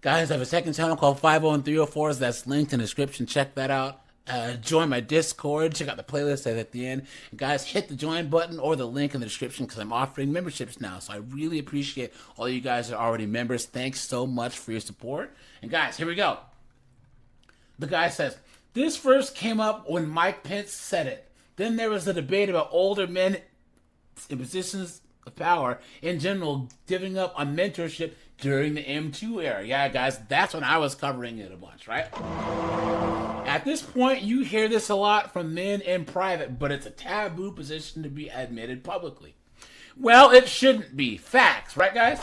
Guys, I have a second channel called 50 and 304s. That's linked in the description. Check that out. Join my Discord. Check out the playlist at the end. And guys, hit the join button or the link in the description because I'm offering memberships now. So I really appreciate all you guys that are already members. Thanks so much for your support. And guys, here we go. The guy says, this first came up when Mike Pence said it. Then there was a debate about older men in positions of power in general giving up on mentorship during the M2 era. Yeah, guys, that's when I was covering it a bunch, right? At this point, you hear this a lot from men in private, but it's a taboo position to be admitted publicly. Well, it shouldn't be. Facts, right, guys?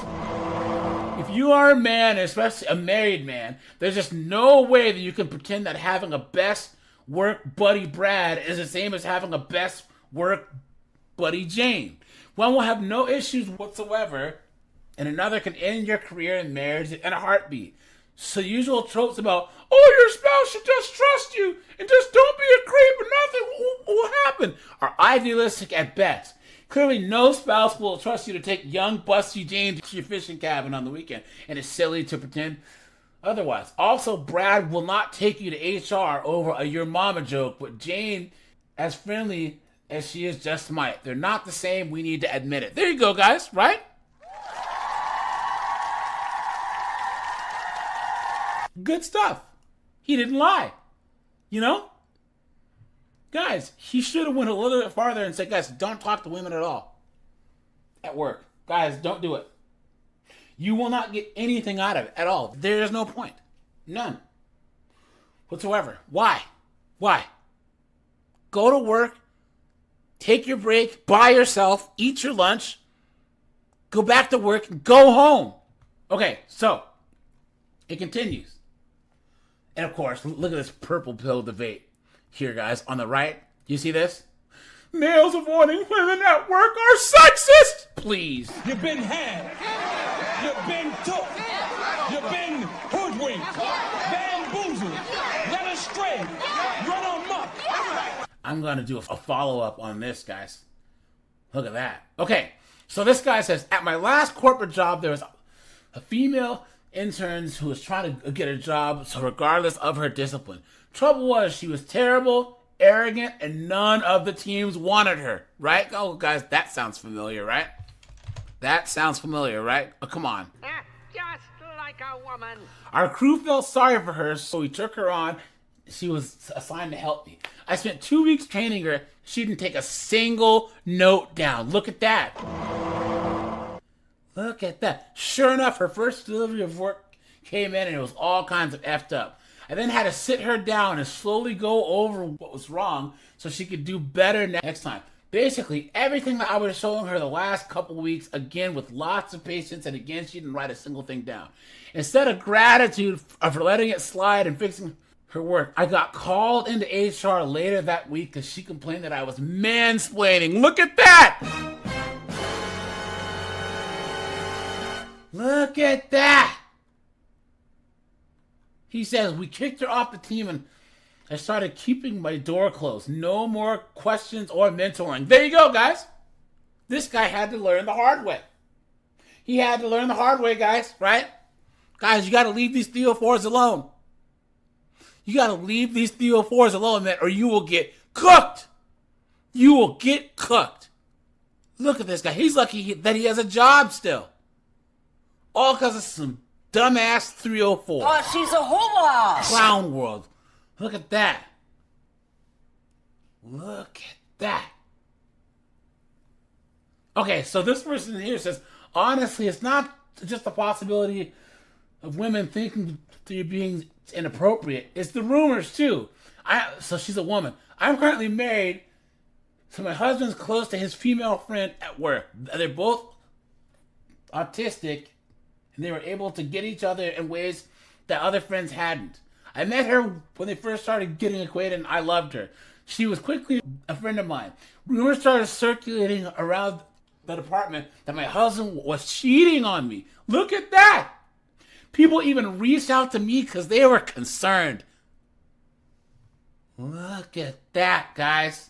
If you are a man, especially a married man, there's just no way that you can pretend that having a best work buddy Brad is the same as having a best work buddy Jane. One will have no issues whatsoever, and another can end your career in marriage in a heartbeat. So the usual tropes about, oh, your spouse should just trust you and just don't be a creep and nothing will happen are idealistic at best. Clearly, no spouse will trust you to take young, busty Jane to your fishing cabin on the weekend, and it's silly to pretend otherwise. Also, Brad will not take you to HR over a your mama joke, but Jane, as friendly as she is, just might. They're not the same. We need to admit it. There you go, guys, right? Good stuff. He didn't lie. You know? Guys, he should have went a little bit farther and said, guys, don't talk to women at all at work. Guys, don't do it. You will not get anything out of it at all. There is no point. None. Whatsoever. Why? Why? Go to work, take your break by yourself, eat your lunch, go back to work, go home. Okay, so it continues. And of course, look at this purple pill debate here, guys. On the right, you see this? Males avoiding women at work are sexist! Please. You've been had. You've been took. You've been hoodwinked. Bamboozled. Led astray. Run amok. I'm going to do a follow-up on this, guys. Look at that. Okay, so this guy says, at my last corporate job, there was a female intern who was trying to get a job, so regardless of her discipline. Trouble was, she was terrible, arrogant, and none of the teams wanted her, right? Oh, guys, that sounds familiar, right? That sounds familiar, right? Oh, come on. Just like a woman. Our crew felt sorry for her, so we took her on. She was assigned to help me. I spent 2 weeks training her. She didn't take a single note down. Look at that. Look at that. Sure enough, her first delivery of work came in and it was all kinds of effed up. I then had to sit her down and slowly go over what was wrong so she could do better next time. Basically, everything that I was showing her the last couple weeks, again, with lots of patience, and again, she didn't write a single thing down. Instead of gratitude for letting it slide and fixing her work, I got called into HR later that week because she complained that I was mansplaining. Look at that! Look at that! He says, we kicked her off the team and I started keeping my door closed. No more questions or mentoring. There you go, guys. This guy had to learn the hard way. He had to learn the hard way, guys, right? Guys, you got to leave these 304s alone. You got to leave these 304s alone, man, or you will get cooked. You will get cooked. Look at this guy. He's lucky that he has a job still. All because of some dumbass 304. Oh, she's a hula. Clown world. Look at that. Look at that. Okay, so this person here says, honestly, it's not just the possibility of women thinking that you're being inappropriate. It's the rumors, too. So she's a woman. I'm currently married, so my husband's close to his female friend at work. They're both autistic, and they were able to get each other in ways that other friends hadn't. I met her when they first started getting acquainted, and I loved her. She was quickly a friend of mine. Rumors started circulating around the department that my husband was cheating on me. Look at that! People even reached out to me because they were concerned. Look at that, guys.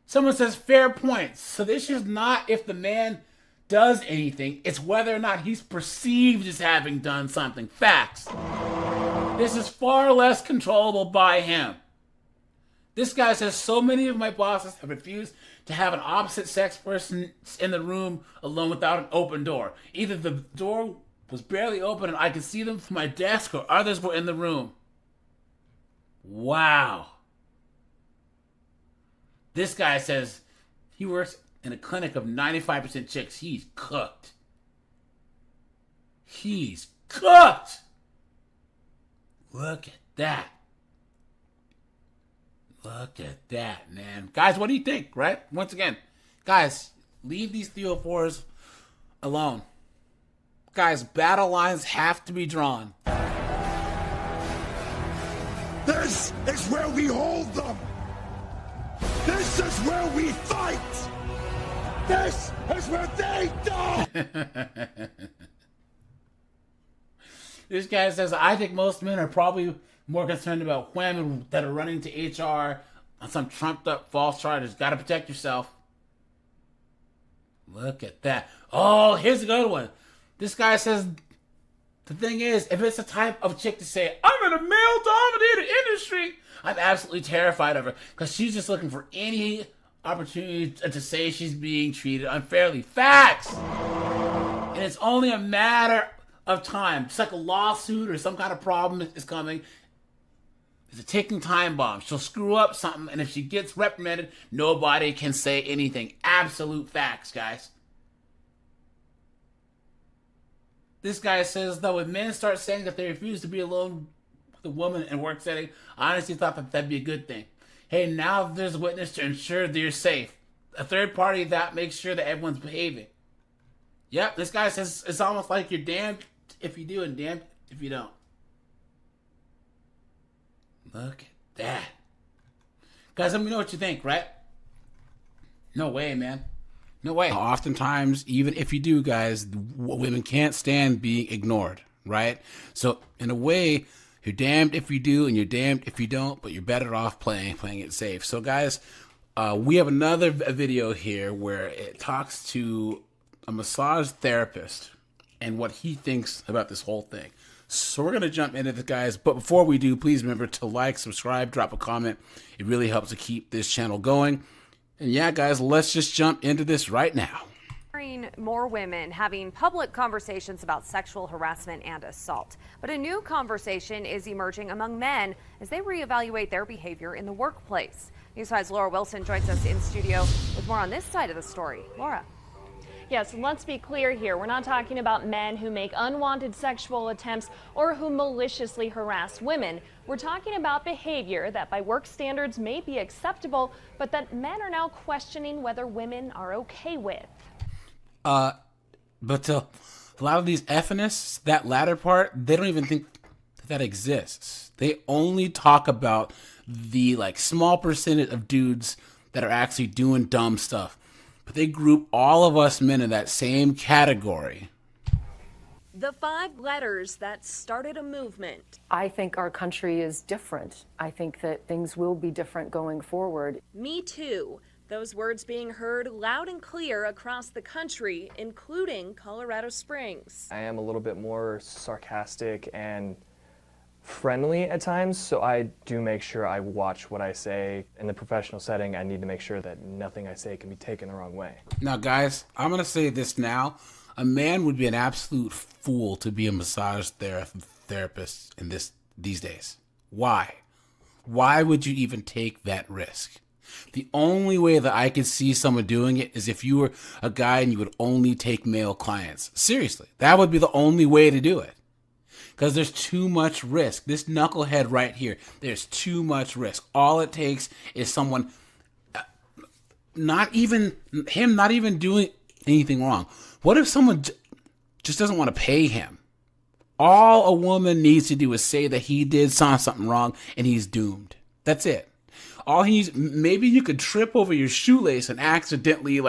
Someone says, fair point. So the issue is not if the man does anything, it's whether or not he's perceived as having done something. Facts. This is far less controllable by him. This guy says, so many of my bosses have refused to have an opposite sex person in the room alone without an open door. Either the door was barely open and I could see them from my desk, or others were in the room. Wow. This guy says he works in a clinic of 95% chicks. He's cooked. He's cooked. Look at that. Look at that, man. Guys, what do you think, right? Once again, guys, leave these 304s alone. Guys, battle lines have to be drawn. This is where we hold them. This is where we fight. This is where they die. This guy says, I think most men are probably more concerned about women that are running to HR on some trumped up false charges. Got to protect yourself. Look at that. Oh, here's a good one. This guy says The thing is, if it's the type of chick to say, I'm in a male-dominated industry, I'm absolutely terrified of her because she's just looking for any opportunity to say she's being treated unfairly. Facts! And it's only a matter of time. It's like a lawsuit or some kind of problem is coming. It's a ticking time bomb. She'll screw up something, and if she gets reprimanded, nobody can say anything. Absolute facts, guys. This guy says, though, when men start saying that they refuse to be alone with a woman in a work setting, I honestly thought that that'd be a good thing. Hey, now there's a witness to ensure they're safe. A third party that makes sure that everyone's behaving. Yep, this guy says it's almost like you're damned if you do and damned if you don't. Look at that. Guys, let me know what you think, right? No way, man. No way. Oftentimes, even if you do, guys, women can't stand being ignored, right? So, in a way, you're damned if you do and you're damned if you don't, but you're better off playing it safe. So, guys, we have another video here where it talks to a massage therapist and what he thinks about this whole thing. So we're going to jump into this, guys. But before we do, please remember to like, subscribe, drop a comment. It really helps to keep this channel going. And yeah, guys, let's just jump into this right now. More women having public conversations about sexual harassment and assault. But a new conversation is emerging among men as they reevaluate their behavior in the workplace. News 5's Laura Wilson joins us in studio with more on this side of the story. Laura. Yes, let's be clear here. We're not talking about men who make unwanted sexual attempts or who maliciously harass women. We're talking about behavior that by work standards may be acceptable, but that men are now questioning whether women are okay with. But a lot of these feminists, that latter part, they don't even think that exists. They only talk about the small percentage of dudes that are actually doing dumb stuff. But they group all of us men in that same category. The 5 letters that started a movement. I think our country is different. I think that things will be different going forward. Me Too. Those words being heard loud and clear across the country, including Colorado Springs. I am a little bit more sarcastic and friendly at times, so I do make sure I watch what I say. In the professional setting, I need to make sure that nothing I say can be taken the wrong way. Now, guys, I'm going to say this now. A man would be an absolute fool to be a massage therapist in these days. Why? Why would you even take that risk? The only way that I could see someone doing it is if you were a guy and you would only take male clients. Seriously, that would be the only way to do it. Because there's too much risk. This knucklehead right here, there's too much risk. All it takes is someone not even doing anything wrong. What if someone just doesn't want to pay him? All a woman needs to do is say that he did something wrong and he's doomed. That's it. All he needs, maybe you could trip over your shoelace and accidentally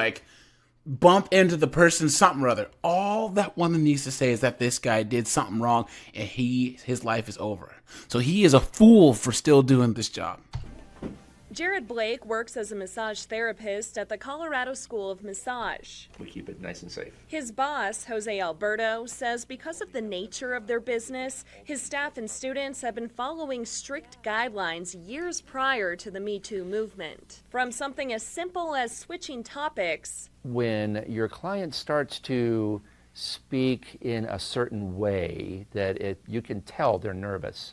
bump into the person something or other. All that woman needs to say is that this guy did something wrong and his life is over. So he is a fool for still doing this job. Jared Blake works as a massage therapist at the Colorado School of Massage. We keep it nice and safe. His boss, Jose Alberto, says because of the nature of their business, his staff and students have been following strict guidelines years prior to the Me Too movement. From something as simple as switching topics. When your client starts to speak in a certain way that you can tell they're nervous,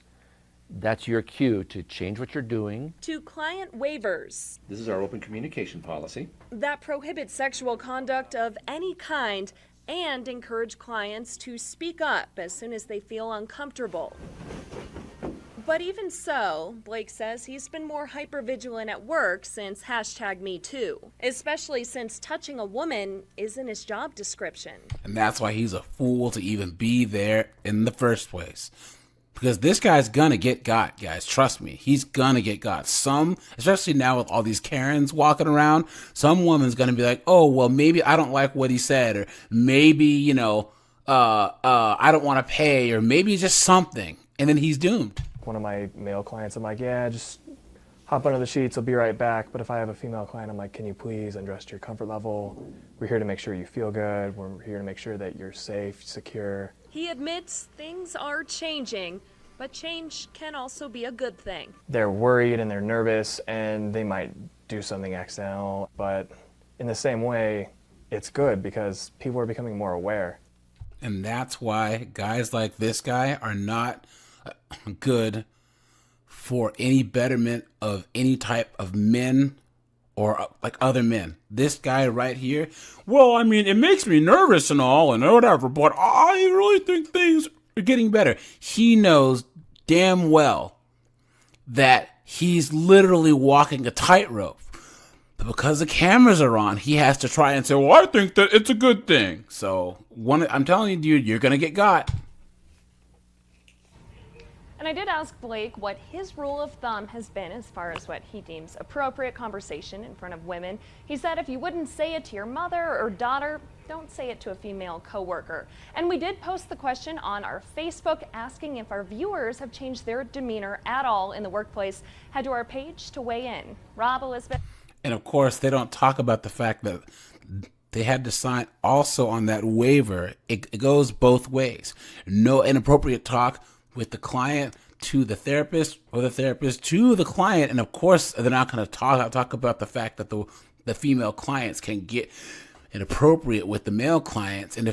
that's your cue to change what you're doing. To client waivers. This is our open communication policy that prohibits sexual conduct of any kind and encourage clients to speak up as soon as they feel uncomfortable. But even so, Blake says he's been more hypervigilant at work since #MeToo, especially since touching a woman is in his job description. And that's why he's a fool to even be there in the first place. Because this guy's gonna get got, guys. Trust me. He's gonna get got. Some, especially now with all these Karens walking around, some woman's gonna be like, oh, well, maybe I don't like what he said. Or maybe, I don't want to pay. Or maybe just something. And then he's doomed. One of my male clients, I'm like, yeah, just hop under the sheets, I'll be right back. But if I have a female client, I'm like, can you please undress to your comfort level? We're here to make sure you feel good. We're here to make sure that you're safe, secure. He admits things are changing, but change can also be a good thing. They're worried and they're nervous and they might do something accidental, but in the same way, it's good because people are becoming more aware. And that's why guys like this guy are not good for any betterment of any type of men or like other men. This guy right here, well, I mean, it makes me nervous and all and whatever, but I really think things are getting better. He knows damn well that he's literally walking a tightrope. But because the cameras are on, he has to try and say, well, I think that it's a good thing. So I'm telling you, dude, you're going to get got. And I did ask Blake what his rule of thumb has been as far as what he deems appropriate conversation in front of women. He said if you wouldn't say it to your mother or daughter, don't say it to a female coworker. And we did post the question on our Facebook asking if our viewers have changed their demeanor at all in the workplace. Head to our page to weigh in. Rob, Elizabeth. And of course, they don't talk about the fact that they had to sign also on that waiver. It goes both ways. No inappropriate talk with the client to the therapist or the therapist to the client. And of course, they're not going to talk about the fact that the female clients can get inappropriate with the male clients. And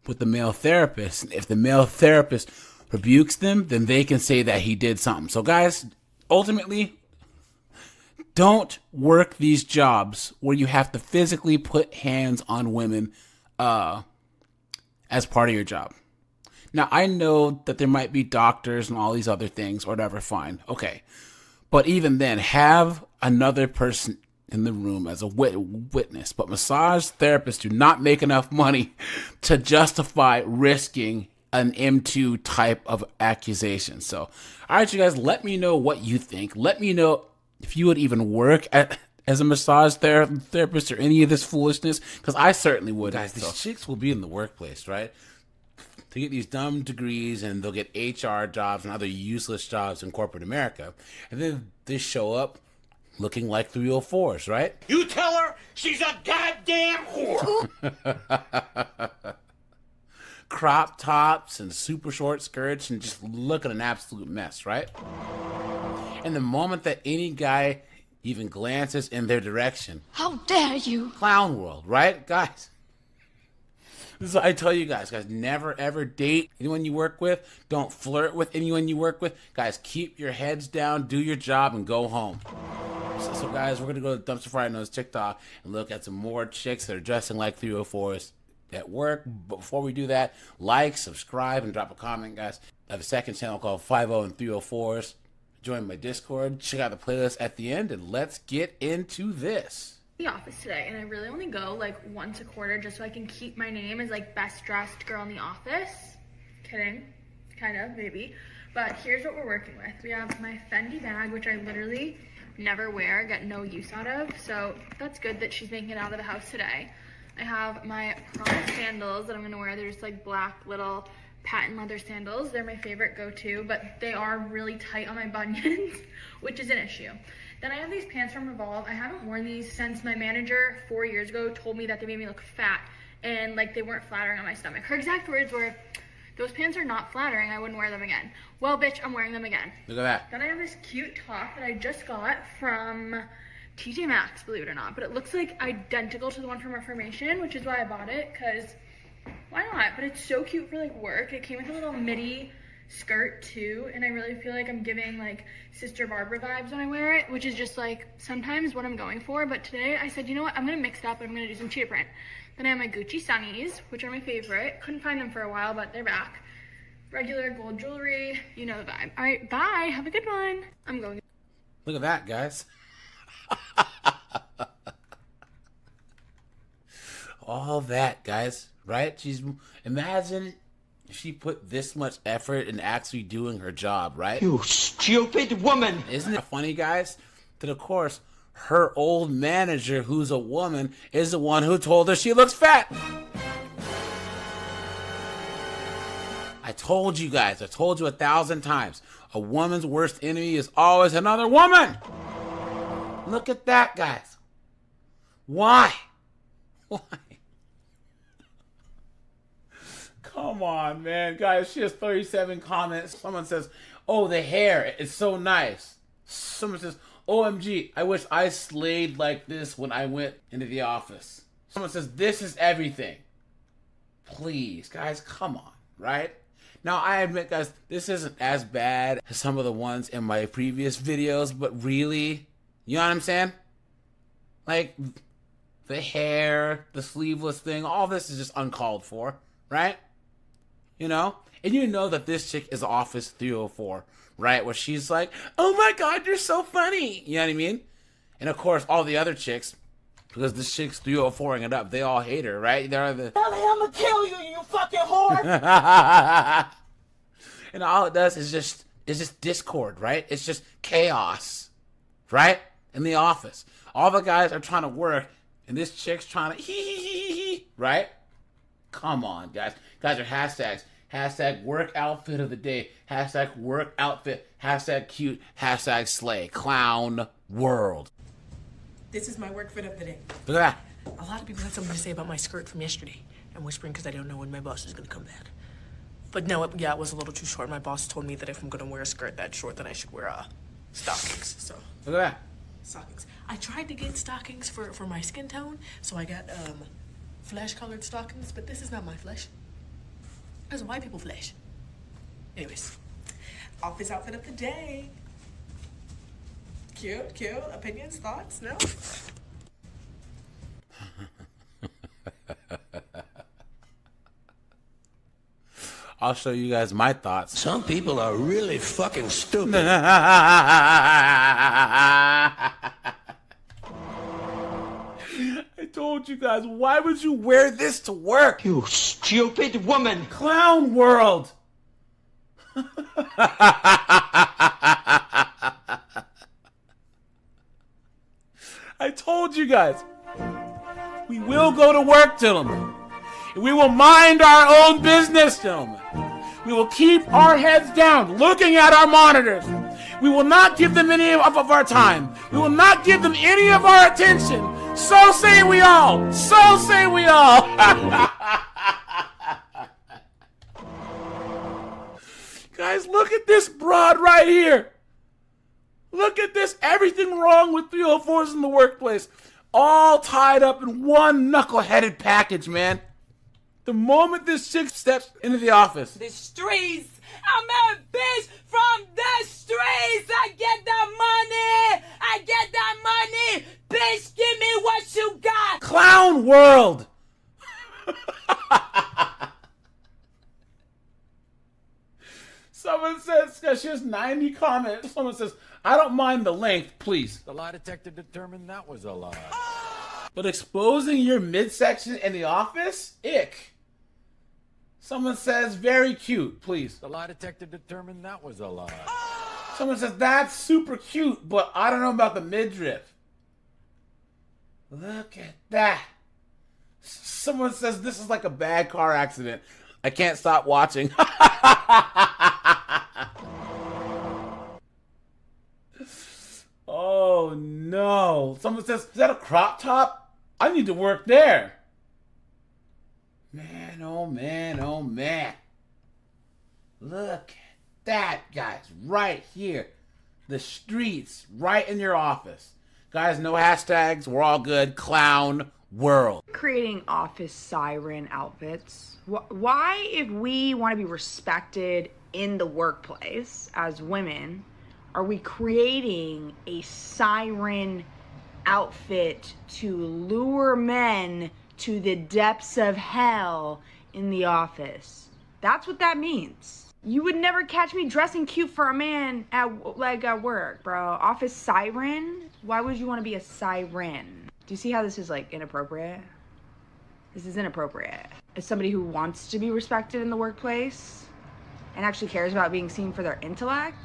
with the male therapist, if the male therapist rebukes them, then they can say that he did something. So guys, ultimately, don't work these jobs where you have to physically put hands on women as part of your job. Now, I know that there might be doctors and all these other things or whatever, fine, okay. But even then, have another person in the room as a witness. But massage therapists do not make enough money to justify risking an M2 type of accusation. So, all right, you guys, let me know what you think. Let me know if you would even work as a massage therapist or any of this foolishness, because I certainly would. Guys, these chicks will be in the workplace, right? They get these dumb degrees and they'll get HR jobs and other useless jobs in corporate America. And then they show up looking like 304s, right? You tell her she's a goddamn whore. Crop tops and super short skirts and just looking an absolute mess, right? And the moment that any guy even glances in their direction, how dare you? Clown world, right? Guys, this is what I tell you guys, never ever date anyone you work with. Don't flirt with anyone you work with. Guys, keep your heads down, do your job, and go home. So guys, we're going to go to Dumpster Friday Nose TikTok and look at some more chicks that are dressing like 304s at work. But before we do that, like, subscribe, and drop a comment, guys. I have a second channel called 50 and 304s. Join my Discord, check out the playlist at the end, and let's get into this. The office today, and I really only go like once a quarter just so I can keep my name as like best dressed girl in the office. Kidding, kind of, maybe. But here's what we're working with. We have my Fendi bag, which I literally never wear, get no use out of, so that's good that she's making it out of the house today. I have my Prada sandals that I'm gonna wear. They're just like black little patent leather sandals. They're my favorite go-to, but they are really tight on my bunions, which is an issue. Then I have these pants from Revolve. I haven't worn these since my manager 4 years ago told me that they made me look fat and like they weren't flattering on my stomach. Her exact words were, those pants are not flattering, I wouldn't wear them again. Well, bitch, I'm wearing them again. Look at that. Then I have this cute top that I just got from TJ Maxx, believe it or not, but it looks like identical to the one from Reformation, which is why I bought it, because why not? But it's so cute for like work. It came with a little midi skirt too, and I really feel like I'm giving like Sister Barbara vibes when I wear it, which is just like sometimes what I'm going for. But today I said, you know what, I'm gonna mix it up and I'm gonna do some cheetah print. Then I have my Gucci Sunnies, which are my favorite. Couldn't find them for a while, but they're back. Regular gold jewelry, you know the vibe. All right, bye, have a good one. I'm going. Look at that, guys. All that, guys, right? Imagine she put this much effort in actually doing her job, right? You stupid woman! Isn't it funny, guys? That of course, her old manager, who's a woman, is the one who told her she looks fat. I told you guys, I told you 1,000 times, a woman's worst enemy is always another woman. Look at that, guys. Why? Why? Come on, man. Guys, she has 37 comments. Someone says, oh, the hair, it's so nice. Someone says, OMG, I wish I slayed like this when I went into the office. Someone says, this is everything. Please, guys, come on, right? Now, I admit, guys, this isn't as bad as some of the ones in my previous videos, but really, you know what I'm saying? Like, the hair, the sleeveless thing, all this is just uncalled for, right? You know? And you know that this chick is Office 304, right? Where she's like, oh my God, you're so funny. You know what I mean? And of course, all the other chicks, because this chick's 304ing it up, they all hate her, right? They're the... Ellie, I'm gonna kill you, you fucking whore! And all it does is just discord, right? It's just chaos, right? In the office. All the guys are trying to work, and this chick's trying to hee, right? Come on, guys. Guys are hashtags. Hashtag work outfit of the day. Hashtag work outfit. Hashtag cute. Hashtag slay. Clown world. This is my work fit of the day. Look at that. A lot of people had something to say about my skirt from yesterday. I'm whispering because I don't know when my boss is going to come back. But no, it was a little too short. My boss told me that if I'm going to wear a skirt that short, then I should wear stockings. So look at that. Stockings. I tried to get stockings for my skin tone, so I got flesh-colored stockings, but this is not my flesh. This is white people flesh. Anyways, office outfit of the day. Cute, cute. Opinions, thoughts? No? I'll show you guys my thoughts. Some people are really fucking stupid. I told you guys, why would you wear this to work? You stupid woman! Clown world! I told you guys, we will go to work, gentlemen. We will mind our own business, gentlemen. We will keep our heads down, looking at our monitors. We will not give them any of our time. We will not give them any of our attention. So say we all. So say we all. Guys, look at this broad right here. Look at this. Everything wrong with 304s in the workplace. All tied up in one knuckle-headed package, man. The moment this chick steps into the office. The streets. I'm a bitch from the streets. I get the money. I get the money. Bitch, give me what you got. Clown world. Someone says, she has 90 comments. Someone says, I don't mind the length, please. The lie detector determined that was a lie. But exposing your midsection in the office? Ick. Someone says, very cute, please. The lie detector determined that was a lie. Someone says, that's super cute, but I don't know about the midriff. Look at that. Someone says, this is like a bad car accident. I can't stop watching. Oh, no. Someone says, is that a crop top? I need to work there. Man, oh man, oh man. Look at that, guys, right here. The streets, right in your office. Guys, no hashtags, we're all good. Clown world. Creating office siren outfits. Why, if we want to be respected in the workplace as women, are we creating a siren outfit to lure men to the depths of hell in the office? That's what that means. You would never catch me dressing cute for a man at work, bro. Office siren? Why would you want to be a siren? Do you see how this is like inappropriate? This is inappropriate. As somebody who wants to be respected in the workplace and actually cares about being seen for their intellect,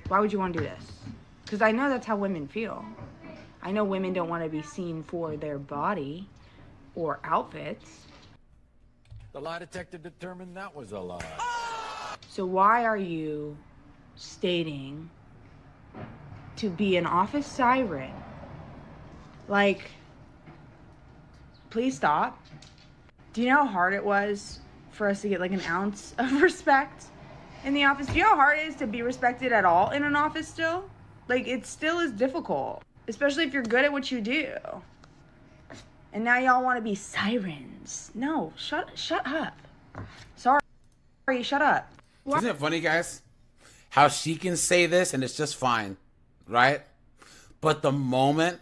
why would you want to do this? Because I know that's how women feel. I know women don't want to be seen for their body or outfits. The lie detector determined that was a lie. So why are you stating to be an office siren? Like, please stop. Do you know how hard it was for us to get like an ounce of respect in the office? Do you know how hard it is to be respected at all in an office still? Like, it still is difficult, especially if you're good at what you do. And now y'all want to be sirens. No, shut up. Sorry, shut up. Isn't it funny, guys? How she can say this and it's just fine, right? But the moment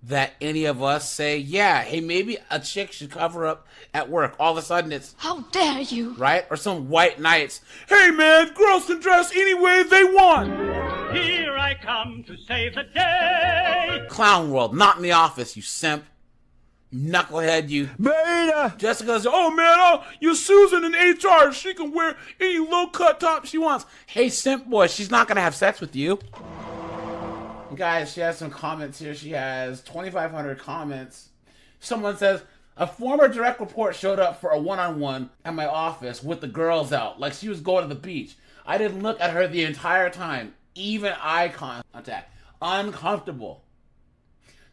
that any of us say, yeah, hey, maybe a chick should cover up at work, all of a sudden it's, how dare you? Right? Or some white knights, hey man, girls can dress any way they want. Here I come to save the day. Clown world, not in the office, you simp. You knucklehead, you. Beta! Jessica says, oh man, you Susan in HR. She can wear any low-cut top she wants. Hey, simp boy, she's not going to have sex with you. Guys, she has some comments here. She has 2,500 comments. Someone says, a former direct report showed up for a one-on-one at my office with the girls out, like she was going to the beach. I didn't look at her the entire time, even eye contact. Uncomfortable.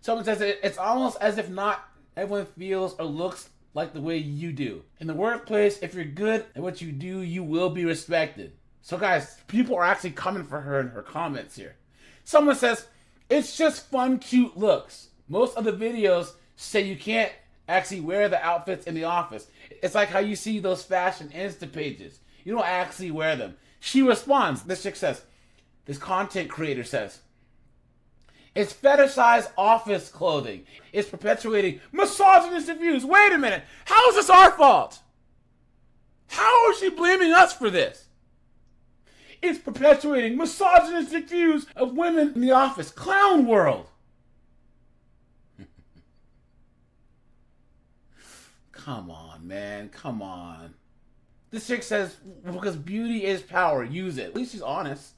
Someone says, it's almost as if not everyone feels or looks like the way you do. In the workplace, if you're good at what you do, you will be respected. So guys, people are actually coming for her in her comments here. Someone says, it's just fun, cute looks. Most of the videos say you can't actually wear the outfits in the office. It's like how you see those fashion Insta pages. You don't actually wear them. She responds, this chick says, this content creator says, it's fetishized office clothing. It's perpetuating misogynistic views. Wait a minute. How is this our fault? How is she blaming us for this? It's perpetuating misogynistic views of women in the office. Clown world. Come on, man. Come on. This chick says, because beauty is power, use it. At least she's honest.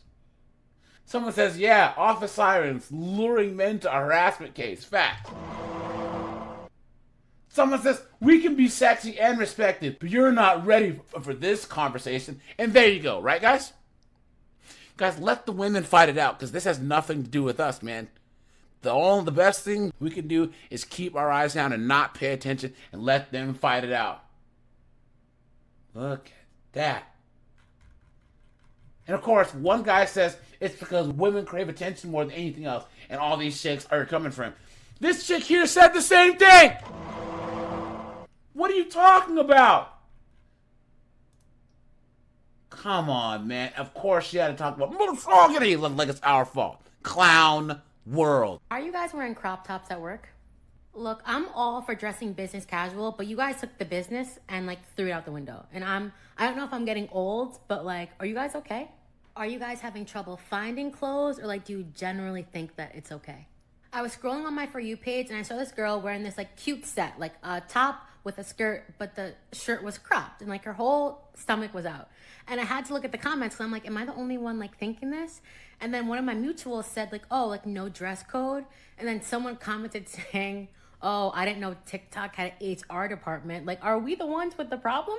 Someone says, yeah, office sirens luring men to a harassment case. Fact. Someone says, we can be sexy and respected, but you're not ready for this conversation. And there you go, right, guys? Guys, let the women fight it out, because this has nothing to do with us, man. The best thing we can do is keep our eyes down and not pay attention and let them fight it out. Look at that. And of course, one guy says it's because women crave attention more than anything else, and all these chicks are coming for him. This chick here said the same thing. What are you talking about? Come on, man. Of course she had to talk about motherfucker like it's our fault. Clown world. Are you guys wearing crop tops at work? Look, I'm all for dressing business casual, but you guys took the business and like threw it out the window. And I don't know if I'm getting old, but like, are you guys okay? Are you guys having trouble finding clothes, or like, do you generally think that it's okay? I was scrolling on my For You page and I saw this girl wearing this like cute set, like a top with a skirt, but the shirt was cropped and like her whole stomach was out. And I had to look at the comments because I'm like, am I the only one like thinking this? And then one of my mutuals said like, oh, like no dress code. And then someone commented saying, oh, I didn't know TikTok had an HR department. Like, are we the ones with the problem?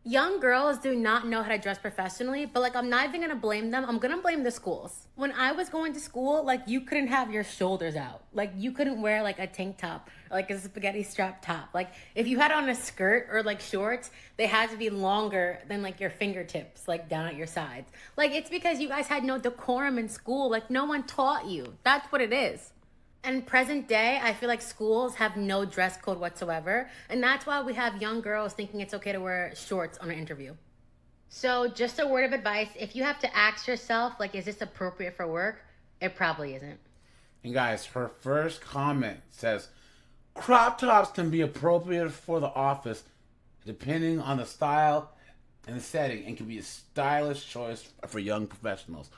Young girls do not know how to dress professionally, but like, I'm not even gonna blame them. I'm gonna blame the schools. When I was going to school, like you couldn't have your shoulders out. Like you couldn't wear like a tank top, or like a spaghetti strap top. Like if you had on a skirt or like shorts, they had to be longer than like your fingertips, like down at your sides. Like it's because you guys had no decorum in school. Like no one taught you. That's what it is. And present day, I feel like schools have no dress code whatsoever. And that's why we have young girls thinking it's okay to wear shorts on an interview. So just a word of advice, if you have to ask yourself, like, is this appropriate for work? It probably isn't. And guys, her first comment says, crop tops can be appropriate for the office depending on the style and the setting, and can be a stylish choice for young professionals.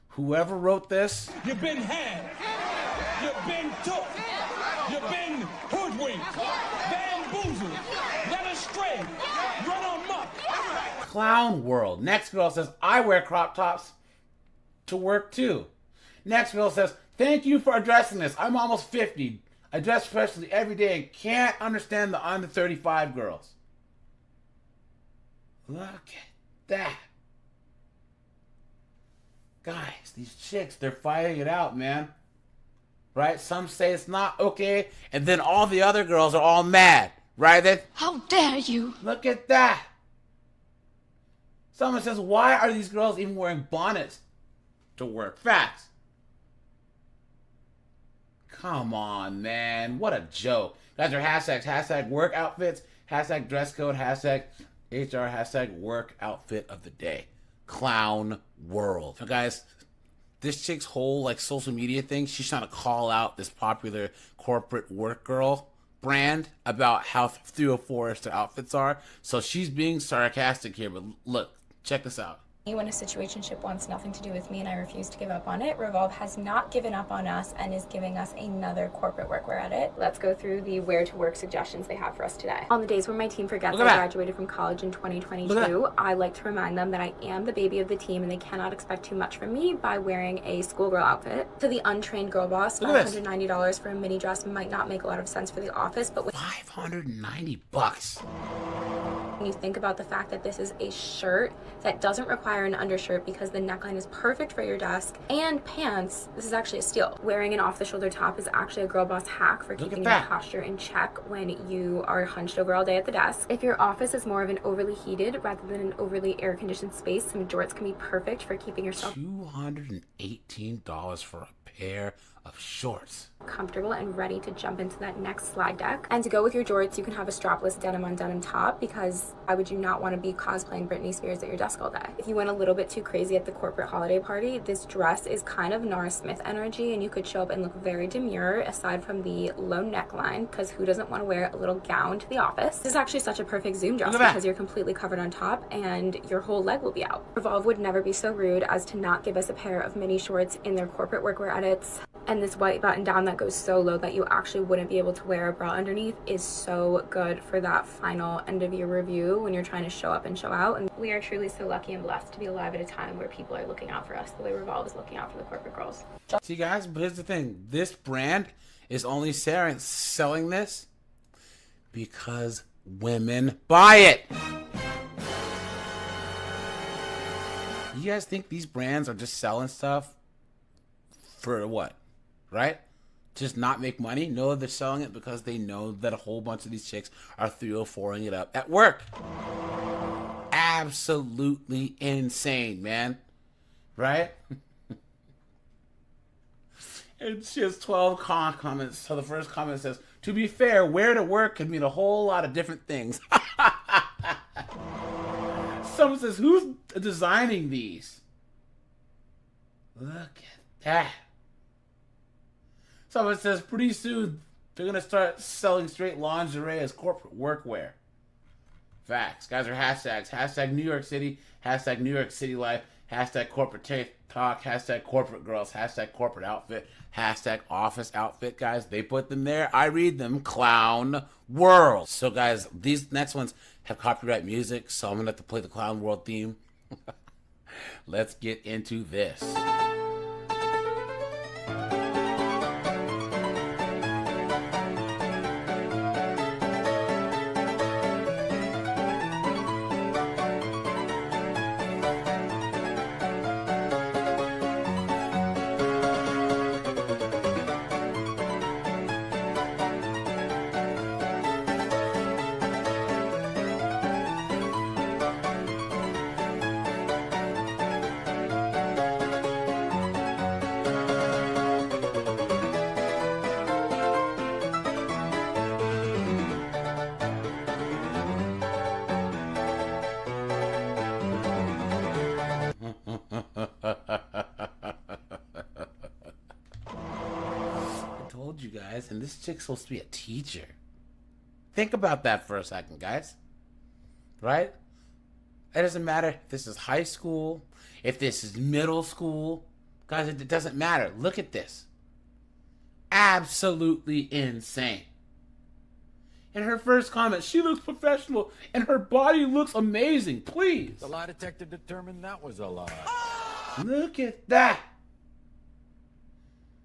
Whoever wrote this, You've been had. You've been took. You've been hoodwinked. Bamboozled. Led astray. Run amok. clown world. Next girl says, I wear crop tops to work too. Next girl says, thank you for addressing this. I'm almost 50. I dress professionally every day and can't understand the under 35 girls. Look at that. Guys, these chicks, they're fighting it out, man. Right? Some say it's not okay, and then all the other girls are all mad. Right? Then, How dare you? look at that. Someone says, why are these girls even wearing bonnets to work? Facts. Come on, man. What a joke. Guys, are hashtags. Hashtag work outfits. Hashtag dress code. Hashtag HR. Hashtag work outfit of the day. Clown world. So guys, this chick's whole like social media thing, she's trying to call out this popular corporate work girl brand about how 304-ish their outfits are. So she's being sarcastic here, but look, check this out. When a situationship wants nothing to do with me and I refuse to give up on it, Revolve has not given up on us and is giving us another corporate workwear edit. Let's go through the where to work suggestions they have for us today. On the days when my team forgets I graduated from college in 2022, I like to remind them that I am the baby of the team and they cannot expect too much from me by wearing a schoolgirl outfit. To the untrained girl boss, $590 for a mini dress might not make a lot of sense for the office, but with $590. when you think about the fact that this is a shirt that doesn't require an undershirt because the neckline is perfect for your desk, and pants, this is actually a steal. Wearing an off-the-shoulder top is actually a girl boss hack for keeping your posture in check when you are hunched over all day at the desk. If your office is more of an overly heated rather than an overly air-conditioned space, some jorts can be perfect for keeping yourself $218 for a pair of shorts. Comfortable and ready to jump into that next slide deck. And to go with your jorts, you can have a strapless denim on denim top, because why would you not want to be cosplaying Britney Spears at your desk all day? If you went a little bit too crazy at the corporate holiday party, this dress is kind of Nora Smith energy, and you could show up and look very demure aside from the low neckline, because who doesn't want to wear a little gown to the office? This is actually such a perfect Zoom dress because you're completely covered on top and your whole leg will be out. Revolve would never be so rude as to not give us a pair of mini shorts in their corporate workwear edits. And this white button down that goes so low that you actually wouldn't be able to wear a bra underneath is so good for that final end of year review when you're trying to show up and show out. And we are truly so lucky and blessed to be alive at a time where people are looking out for us the way Revolve is looking out for the corporate girls. See guys, but here's the thing. This brand is only selling this because women buy it. You guys think these brands are just selling stuff for what? Right? Just not make money? No, they're selling it because they know that a whole bunch of these chicks are 304ing it up at work. Absolutely insane, man. Right? And she has 12 comments. So the first comment says, to be fair, wear to work can mean a whole lot of different things. Someone says, who's designing these? Look at that. Someone says, pretty soon, they're going to start selling straight lingerie as corporate workwear. Facts. Guys are hashtags. Hashtag New York City. Hashtag New York City life. Hashtag corporate talk. Hashtag corporate girls. Hashtag corporate outfit. Hashtag office outfit. Guys, they put them there. I read them. Clown world. So, guys, these next ones have copyright music, so I'm going to have to play the clown world theme. Let's get into this. You guys, and this chick's supposed to be a teacher. Think about that for a second, guys. Right? It doesn't matter if this is high school, if this is middle school. Guys, it doesn't matter. Look at this. Absolutely insane. In her first comment, she looks professional and her body looks amazing. Please. The lie detector determined that was a lie. Look at that.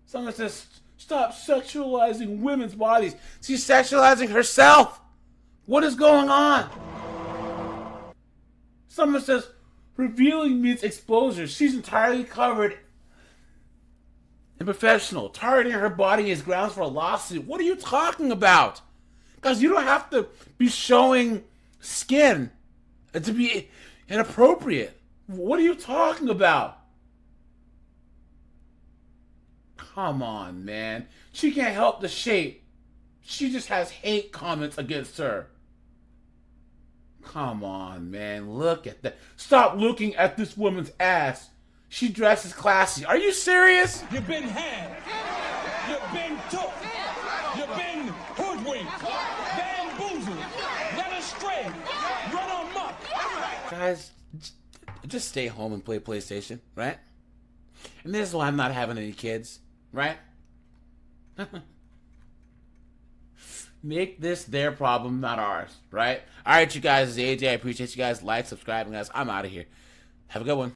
Someone says, stop sexualizing women's bodies. She's sexualizing herself. What is going on? Someone says, revealing means exposure. She's entirely covered and professional. Targeting her body is grounds for a lawsuit. What are you talking about? Guys, you don't have to be showing skin to be inappropriate. What are you talking about? Come on, man. She can't help the shape. She just has hate comments against her. Come on, man. Look at that. Stop looking at this woman's ass. She dresses classy. Are you serious? You've been had. You've been took. You've been hoodwinked. Bamboozled. Led astray. Run amok. Guys, just stay home and play PlayStation, right? And this is why I'm not having any kids, right? Make this their problem, not ours, right? All right, you guys, it's AJ. I appreciate you guys. Like, subscribing, guys. I'm out of here. Have a good one.